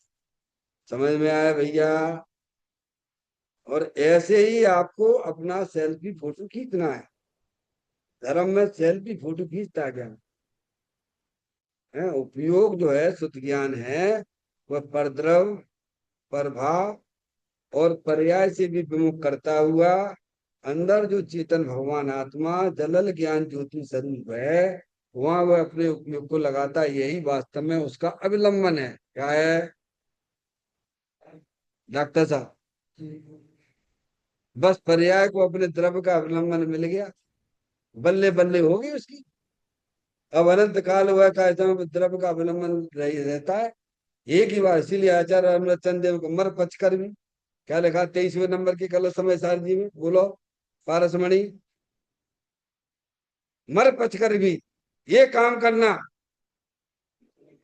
समझ में आया भैया? और ऐसे ही आपको अपना सेल्फी फोटो खींचना है। धर्म में सेल्फी फोटो खींचता क्या है? उपयोग जो है शुद्ध ज्ञान है, वह परद्रव, प्रभाव और पर्याय से भी विमुख करता हुआ अंदर जो चेतन भगवान आत्मा जलल ज्ञान ज्योति स्वरूप है, वहां वह अपने उपयोग को लगाता है। यही वास्तव में उसका अवलंबन है। क्या है डॉक्टर साहब? बस पर्याय को अपने द्रव्य का अवलंबन मिल गया, बल्ले बल्ले होगी उसकी। अब अनंत काल हुआ का ऐसा द्रव्य का अवलंबन रहता है एक ही बार। इसीलिए आचार्य रामचंद्र देव को मर पचकर भी, क्या लिखा 23वें नंबर की कल समय सारजी में, बोलो पारसमणि, मर पचकर भी ये काम करना,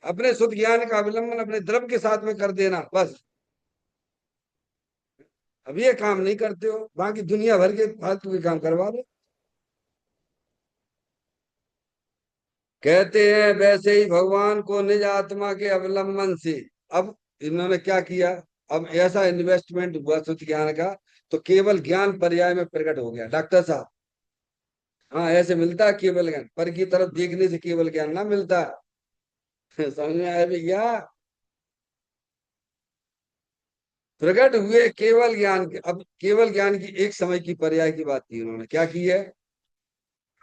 अपने शुद्ध ज्ञान का अवलंबन अपने द्रव्य के साथ में कर देना बस। अब ये काम नहीं करते हो, बाकी दुनिया भर के फालतू के काम करवा दो। कहते हैं वैसे ही भगवान को निज आत्मा के अवलंबन से, अब इन्होंने क्या किया? अब ऐसा इन्वेस्टमेंट हुआ शुद्ध ज्ञान का, तो केवल ज्ञान पर्याय में प्रकट हो गया डॉक्टर साहब। हाँ, ऐसे मिलता है केवल ज्ञान, पर की तरफ देखने से केवल ज्ञान ना मिलता। समझ में आया भैया? प्रकट हुए केवल ज्ञान के। अब केवल ज्ञान की एक समय की पर्याय की बात की उन्होंने, क्या की है?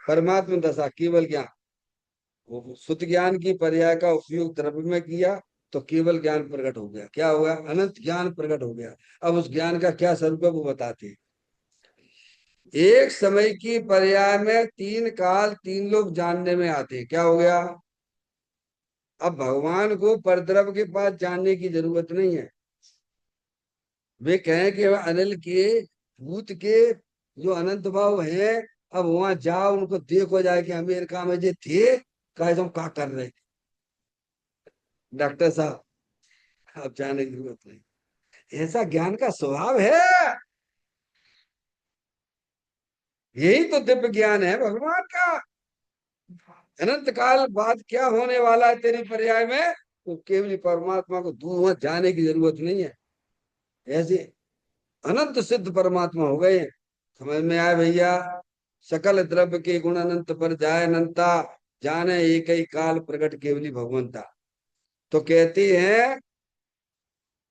परमात्मा दशा केवल ज्ञान, वो शुद्ध ज्ञान की पर्याय का उपयोग द्रव्य में किया, तो केवल ज्ञान प्रकट हो गया। क्या हुआ? अनंत ज्ञान प्रकट हो गया। अब उस ज्ञान का क्या स्वरूप है वो बताते हैं। एक समय की पर्याय में तीन काल तीन लोग जानने में आते हैं। क्या हो गया? अब भगवान को परद्रव्य के पास जानने की जरूरत नहीं है। वे कहें कि वह अनिल के, भूत के जो अनंत भाव है, अब वहां जाओ उनको देखो जाए कि अमेरिका में जो थे, कहे तुम क्या कर रहे डॉक्टर साहब? अब जाने की जरूरत नहीं। ऐसा ज्ञान का स्वभाव है। यही तो दिव्य ज्ञान है भगवान का। अनंत काल बाद क्या होने वाला है तेरी पर्याय में, तो केवल परमात्मा को दूर मत जाने की जरूरत नहीं है। ऐसे अनंत सिद्ध परमात्मा हो गए। समझ में आया भैया? सकल द्रव्य के गुण अनंत पर जाय अनंता, जाने एक ही काल प्रकट केवली भगवंता। तो कहते हैं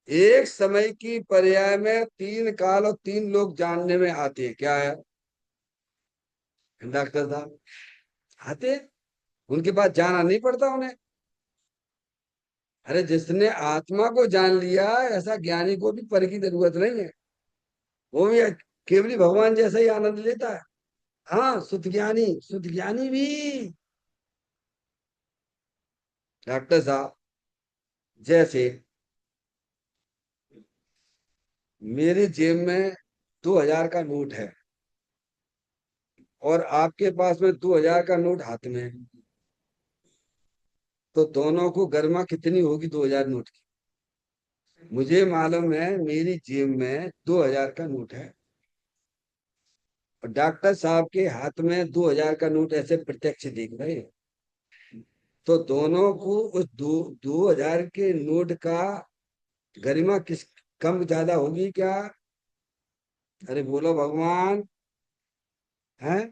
एक समय की पर्याय में तीन काल और तीन लोग जानने में आते हैं। क्या है डॉक्टर साहब? आते हैं, उनके पास जाना नहीं पड़ता उन्हें। अरे जिसने आत्मा को जान लिया, ऐसा ज्ञानी को भी पर की जरूरत नहीं है। वो भी केवली भगवान जैसा ही आनंद लेता है। हाँ, शुद्ध ज्ञानी भी डॉक्टर साहब। जैसे मेरी जेब में 2000 का नोट है और आपके पास में 2000 का नोट हाथ में है, तो दोनों को गर्मा कितनी होगी 2000 नोट की? मुझे मालूम है मेरी जेब में 2000 का नोट है और डॉक्टर साहब के हाथ में 2000 का नोट ऐसे प्रत्यक्ष दिख रहे हैं। तो दोनों को उस 2000 के नोट का गरिमा किस कम ज्यादा होगी क्या? अरे बोलो भगवान। है,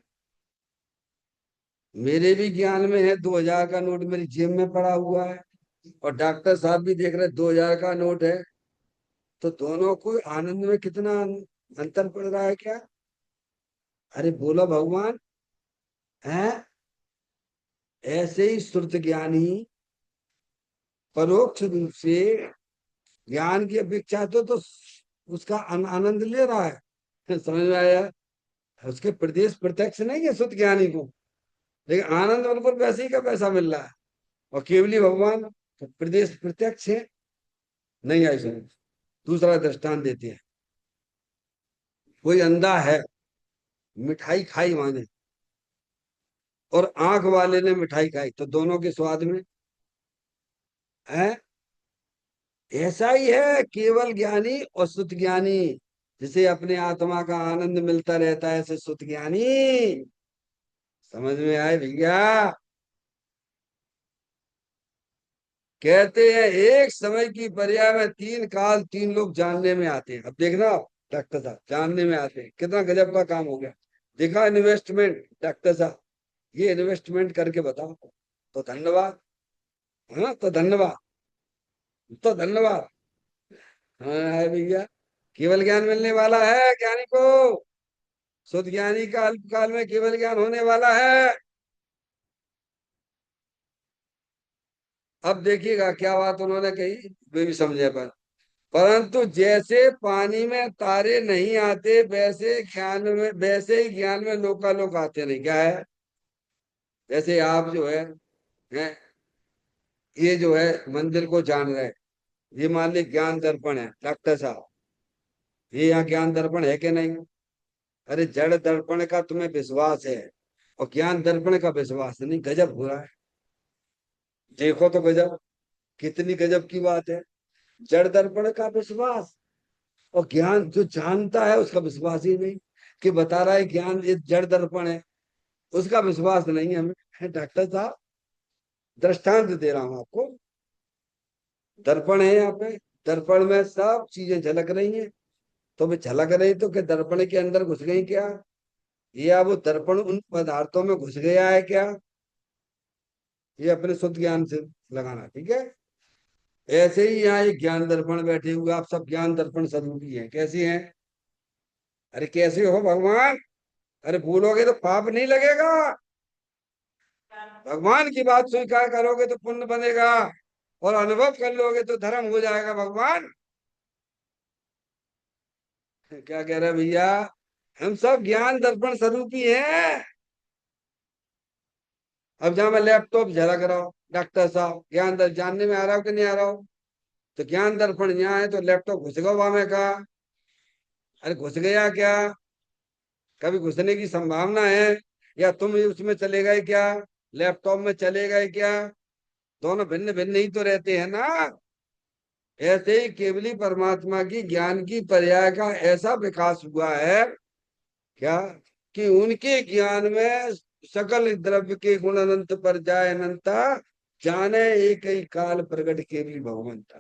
मेरे भी ज्ञान में है 2000 का नोट मेरी जेब में पड़ा हुआ है और डॉक्टर साहब भी देख रहे 2000 का नोट है। तो दोनों को आनंद में कितना अंतर पड़ रहा है क्या? अरे बोलो भगवान। है, ऐसे ही श्रुत ज्ञानी परोक्ष रूप से ज्ञान की अपेक्षा तो उसका आनंद ले रहा है। समझ में आया? उसके प्रदेश प्रत्यक्ष नहीं है शुद्ध ज्ञानी को, लेकिन आनंद उन पर पैसे ही का पैसा मिल रहा है। और केवली भगवान तो प्रदेश प्रत्यक्ष है। नहीं आई समझ। दूसरा दृष्टांत देते हैं। कोई अंधा है, मिठाई खाई माने, और आंख वाले ने मिठाई खाई, तो दोनों के स्वाद में है। ऐसा ही है केवल ज्ञानी और शुद्ध ज्ञानी। जिसे अपने आत्मा का आनंद मिलता रहता है ऐसे शुद्ध ज्ञानी। समझ में आए भैया? कहते हैं एक समय की पर्याय में 3 काल 3 लोग जानने में आते हैं। अब देखना आप, डॉक्टर साहब जानने में आते हैं, कितना गजब का काम हो गया। देखा इन्वेस्टमेंट डॉक्टर साहब, ये इन्वेस्टमेंट करके बताओ तो धन्यवाद। हाँ तो धन्यवाद, तो धन्यवाद। हाँ है भैया, केवल ज्ञान मिलने वाला है ज्ञानी को। शुद्ध ज्ञानी का अल्पकाल में केवल ज्ञान होने वाला है। अब देखिएगा क्या बात उन्होंने कही, वे भी समझे पर। परंतु जैसे पानी में तारे नहीं आते वैसे ही ज्ञान में लोकालोक आते नहीं। क्या है? जैसे आप जो है ये जो है मंदिर को जान रहे हैं, ये मान ली ज्ञान दर्पण है डॉक्टर साहब, ये यहाँ ज्ञान दर्पण है कि नहीं? अरे जड़ दर्पण का तुम्हें विश्वास है और ज्ञान दर्पण का विश्वास नहीं, गजब हो रहा है। देखो तो गजब, कितनी गजब की बात है। जड़ दर्पण का विश्वास और ज्ञान जो जानता है उसका विश्वास ही नहीं। कि बता रहा है ज्ञान ये जड़ दर्पण है, उसका विश्वास नहीं है हमें। डॉक्टर साहब दृष्टांत दे रहा हूं आपको। दर्पण है यहाँ पे, दर्पण में सब चीजें झलक रही हैं। तो वे झलक रही तो क्या दर्पण के अंदर घुस गई क्या? या वो दर्पण उन पदार्थों में घुस गया है क्या? ये अपने शुद्ध ज्ञान से लगाना, ठीक है। ऐसे ही यहाँ एक ज्ञान दर्पण बैठे हुए आप सब ज्ञान दर्पण स्वरूपी हैं। कैसी हैं? अरे कैसे हो भगवान? अरे भूलोगे तो पाप नहीं लगेगा, भगवान की बात स्वीकार करोगे तो पुण्य बनेगा, और अनुभव कर लोगे तो धर्म हो जाएगा भगवान। क्या कह रहे हैं भैया? हम सब ज्ञान दर्पण स्वरूपी हैं। अब जहां मैं लैपटॉप झलक रहा हूँ डॉक्टर साहब, ज्ञान दर जानने में आ रहा हो कि नहीं आ रहा हो? तो ज्ञान दर्पण यहाँ है तो लैपटॉप घुस गया वहां में कहा। अरे घुस गया क्या? कभी घुसने की संभावना है? या तुम उसमें चले गए क्या, लैपटॉप में चले गए क्या? दोनों भिन्न भिन्न ही तो रहते हैं ना। ऐसे ही केवली परमात्मा की ज्ञान की पर्याय का ऐसा विकास हुआ है क्या, कि उनके ज्ञान में सकल द्रव्य के गुण अनंत पर जाए अनंता, जाने एक ही काल प्रकट केवली भगवंता।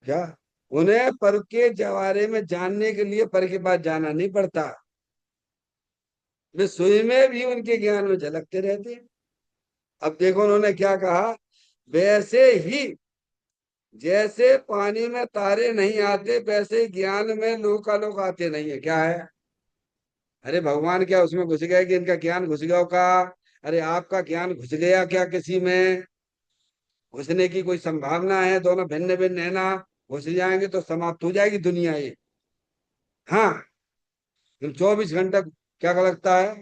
क्या, उन्हें पर के बारे में जानने के लिए पर के पास जाना नहीं पड़ता, वे सुई में भी उनके ज्ञान में झलकते रहते हैं। अब देखो उन्होंने क्या कहा, वैसे ही जैसे पानी में तारे नहीं आते वैसे ही ज्ञान में लोकालोक आते नहीं है। क्या है? अरे भगवान क्या उसमें घुस गए कि इनका ज्ञान घुस गया का? अरे आपका ज्ञान घुस गया क्या किसी में? घुसने की कोई संभावना है? दोनों भिन्न भिन्न है ना। घुस जाएंगे तो समाप्त हो जाएगी दुनिया ये। हाँ, 24 घंटा क्या लगता है?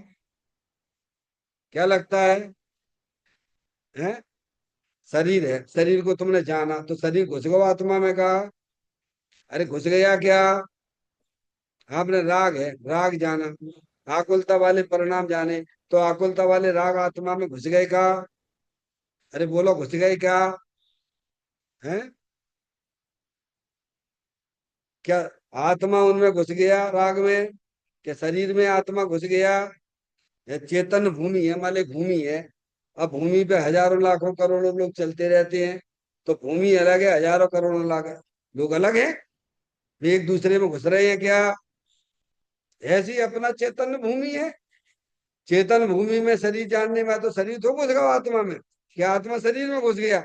क्या लगता है? शरीर है, शरीर को तुमने जाना तो शरीर घुस गया आत्मा में कहा। अरे घुस गया क्या? आपने राग है, राग जाना, आकुलता वाले परिणाम जाने, तो आकुलता वाले राग आत्मा में घुस गए का? अरे बोलो, घुस गए क्या? हैं? क्या आत्मा उनमें घुस गया राग में? क्या शरीर में आत्मा घुस गया? ये चेतन भूमि है, मालिक भूमि है। अब भूमि पे हजारों लाखों करोड़ों लोग चलते रहते हैं, तो भूमि अलग है, हजारों करोड़ों लाख लोग अलग हैं। वे एक दूसरे में घुस रहे हैं क्या? ऐसी अपना चेतन भूमि है। चेतन भूमि में शरीर जानने में तो शरीर तो घुस गया आत्मा में, क्या आत्मा शरीर में घुस गया?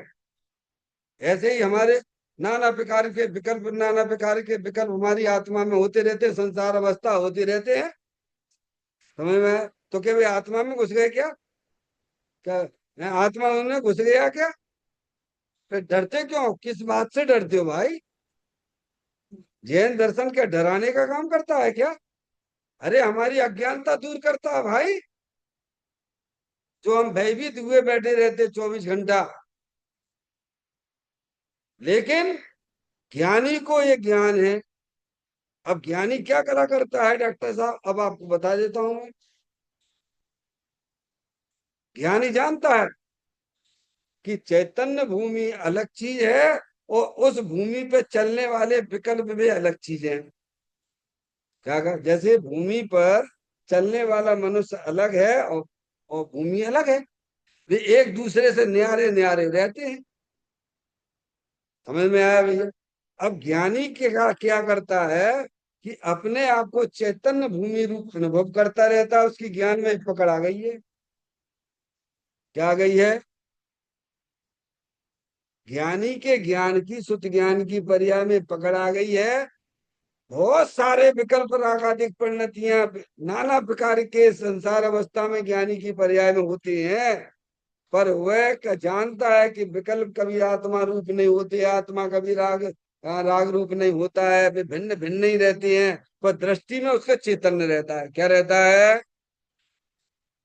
ऐसे ही हमारे नाना प्रकार के विकल्प हमारी आत्मा में होते रहते हैं, संसार अवस्था होती रहते हैं। समझ में आया? तो क्या वे आत्मा में घुस गए क्या? क्या आत्मा उनमें घुस गया क्या? फिर डरते क्यों, किस बात से डरते हो भाई? जैन दर्शन क्या डराने का काम करता है क्या? अरे हमारी अज्ञानता दूर करता है भाई। जो हम भयभीत हुए बैठे रहते 24 घंटा, लेकिन ज्ञानी को ये ज्ञान है। अब ज्ञानी क्या करा करता है डॉक्टर साहब, अब आपको बता देता हूं मैं। ज्ञानी जानता है कि चैतन्य भूमि अलग चीज है, और उस भूमि पे चलने वाले विकल्प भी अलग चीजें हैं। क्या कहा? जैसे भूमि पर चलने वाला मनुष्य अलग है, और भूमि अलग है। वे एक दूसरे से न्यारे न्यारे रहते हैं। समझ में आया भैया? अब ज्ञानी क्या क्या करता है कि अपने आप को चैतन्य भूमि रूप अनुभव करता रहता है। उसकी ज्ञान में एक पकड़ आ गई है। क्या आ गई है? ज्ञानी के ज्ञान की, शुद्ध ज्ञान की पर्याय में पकड़ आ गई है। बहुत सारे विकल्प, रागादिक परिणतियां, नाना प्रकार के संसार अवस्था में ज्ञानी की पर्याय में होती हैं। पर वह जानता है कि विकल्प कभी आत्मा रूप नहीं होते, आत्मा कभी राग रूप नहीं होता है, वे भिन्न भिन्न ही रहते हैं। पर दृष्टि में उसका चैतन्य रहता है। क्या रहता है?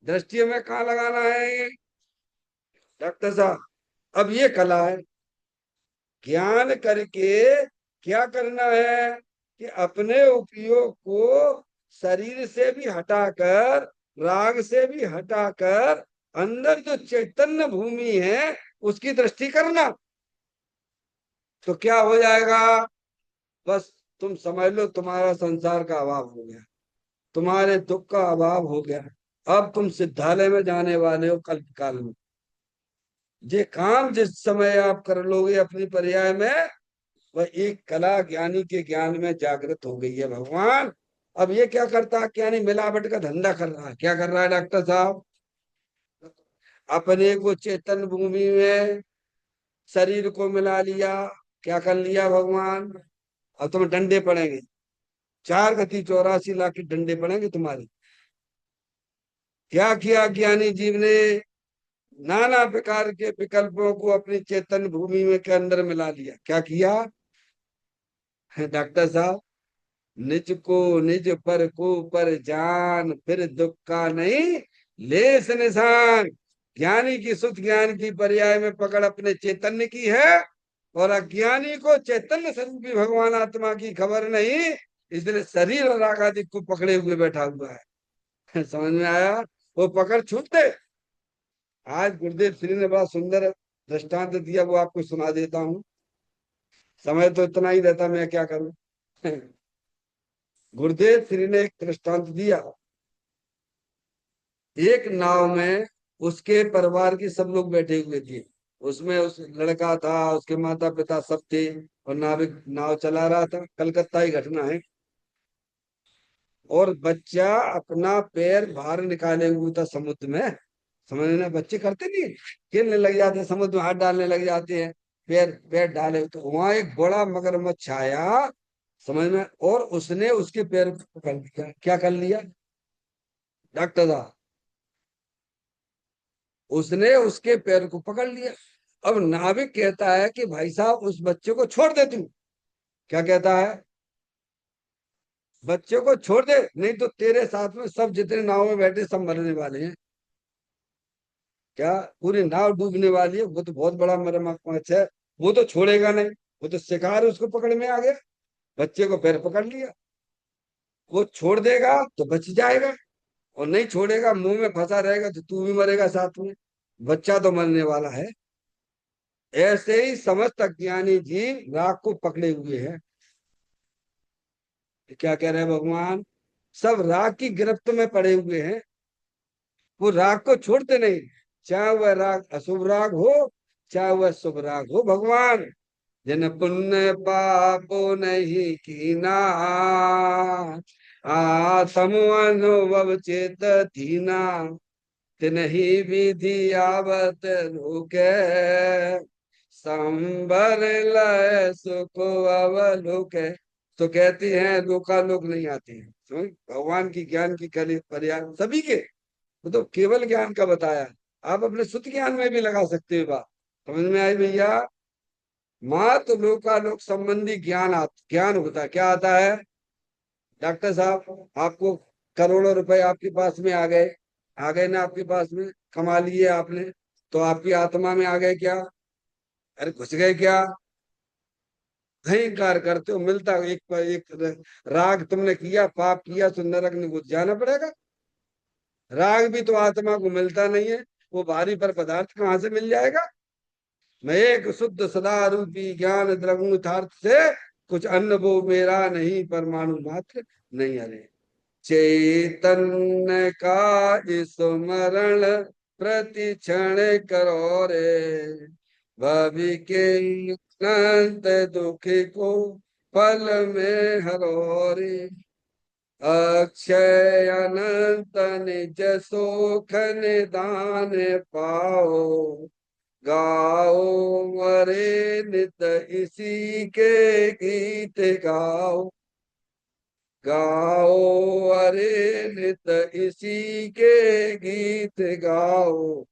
दृष्टि में कहाँ लगाना है डॉक्टर साहब? अब ये कला है। ज्ञान करके क्या करना है कि अपने उपयोग को शरीर से भी हटाकर, राग से भी हटाकर, अंदर जो चैतन्य भूमि है उसकी दृष्टि करना। तो क्या हो जाएगा? बस तुम समझ लो, तुम्हारा संसार का अभाव हो गया, तुम्हारे दुख का अभाव हो गया। अब तुम सिद्धालय में जाने वाले हो कल्प काल में। ये काम जिस समय आप कर लोगे अपनी पर्याय में, वह एक कला ज्ञानी के ज्ञान में जागृत हो गई है भगवान। अब ये क्या करता है ज्ञानी? मिलावट का धंधा कर रहा है। क्या कर रहा है डॉक्टर साहब? अपने को चेतन भूमि में शरीर को मिला लिया। क्या कर लिया भगवान? अब तुम्हें डंडे पड़ेंगे, 4 गति 84 लाख के डंडे पड़ेंगे तुम्हारे। क्या किया ज्ञानी जीव ने? नाना प्रकार के विकल्पों को अपनी चेतन भूमि में के अंदर मिला लिया। क्या किया डॉक्टर साहब? निज को निज पर को पर जान, फिर दुख का नहीं लेस निशान। ज्ञानी की शुद्ध ज्ञान की पर्याय में पकड़ अपने चैतन्य की है, और अज्ञानी को चैतन्य स्वरूपी भगवान आत्मा की खबर नहीं, इसलिए शरीर और आदि को पकड़े हुए बैठा हुआ है। समझ में आया? वो पकड़ छूटते। आज गुरुदेव श्री ने बड़ा सुंदर दृष्टांत दिया, वो आपको सुना देता हूँ। समय तो इतना ही रहता, मैं क्या करूं। गुरुदेव श्री ने एक दृष्टांत दिया। एक नाव में उसके परिवार के सब लोग बैठे हुए थे। उसमें उस लड़का था, उसके माता पिता सब थे, और नाविक नाव चला रहा था। कलकत्ता ही घटना है। और बच्चा अपना पैर बाहर निकाले हुए था समुद्र में। समझने बच्चे करते नहीं, खेलने लग जाते हैं, समुद्र में हाथ डालने लग जाते हैं। पैर पैर डाले तो वहां एक बड़ा मगरमच्छ आया, समझ में, और उसने उसके पैर को पकड़ लिया। क्या कर लिया डॉक्टर साहब? उसने उसके पैर को पकड़ लिया। अब नाविक कहता है कि भाई साहब उस बच्चे को छोड़ दे तू। क्या कहता है? बच्चे को छोड़ दे, नहीं तो तेरे साथ में सब जितने नाव में बैठे सब मरने वाले हैं। क्या पूरी नाव डूबने वाली है? वो तो बहुत बड़ा मगरमच्छ है, वो तो छोड़ेगा नहीं। वो तो शिकार उसको पकड़ में आ गया। बच्चे को पैर पकड़ लिया, वो छोड़ देगा तो बच जाएगा, और नहीं छोड़ेगा मुंह में फंसा रहेगा तो तू भी मरेगा साथ में, बच्चा तो मरने वाला है। ऐसे ही समस्त अज्ञानी जीव राग को पकड़े हुए हैं। क्या कह रहे हैं भगवान? सब राग की गिरफ्त में पड़े हुए हैं, वो राग को छोड़ते नहीं, चाहे वह राग अशुभ राग हो, चाहे वह शुभ राग हो। भगवान जिन पुण्य पापो नहीं कीना, आत्म अनुभव चेत दीना, तिन्हि विधि आवत रुके, संबर लय सुख अवलोके। तो कहती हैं लोकालोक नहीं आती है, भगवान की ज्ञान की कली पर्याय सभी के, वो तो केवल ज्ञान का बताया, आप अपने शुद्ध ज्ञान में भी लगा सकते हो बात। समझ में आई भैया? मात्र लोकालोक संबंधी ज्ञान होता है। क्या आता है? डॉक्टर साहब आपको करोड़ों रुपए आपके पास में आ गए ना, आपके पास में कमा लिए आपने, तो आपकी आत्मा में आ गए क्या? अरे घुस गए क्या? नहीं इनकार करते हो, मिलता एक राग तुमने किया, पाप किया तो नरक में घुस जाना पड़ेगा। राग भी तो आत्मा को मिलता नहीं है, वो भारी पर पदार्थ कहाँ से मिल जाएगा? मैं एक शुद्ध सदा रूपी ज्ञान द्रव्य यथार्थ से, कुछ अन्न वो मेरा नहीं, परमाणु मात्र नहीं। अरे चैतन्य का स्मरण प्रति क्षण करो रे, भवि के अनंत दुख को पल में हरो रे, अक्षय अनंत निज सुख निदान पाओ, गाओ मरे नित इसी के गीत गाओ, गाओ अरे नित इसी के गीत गाओ।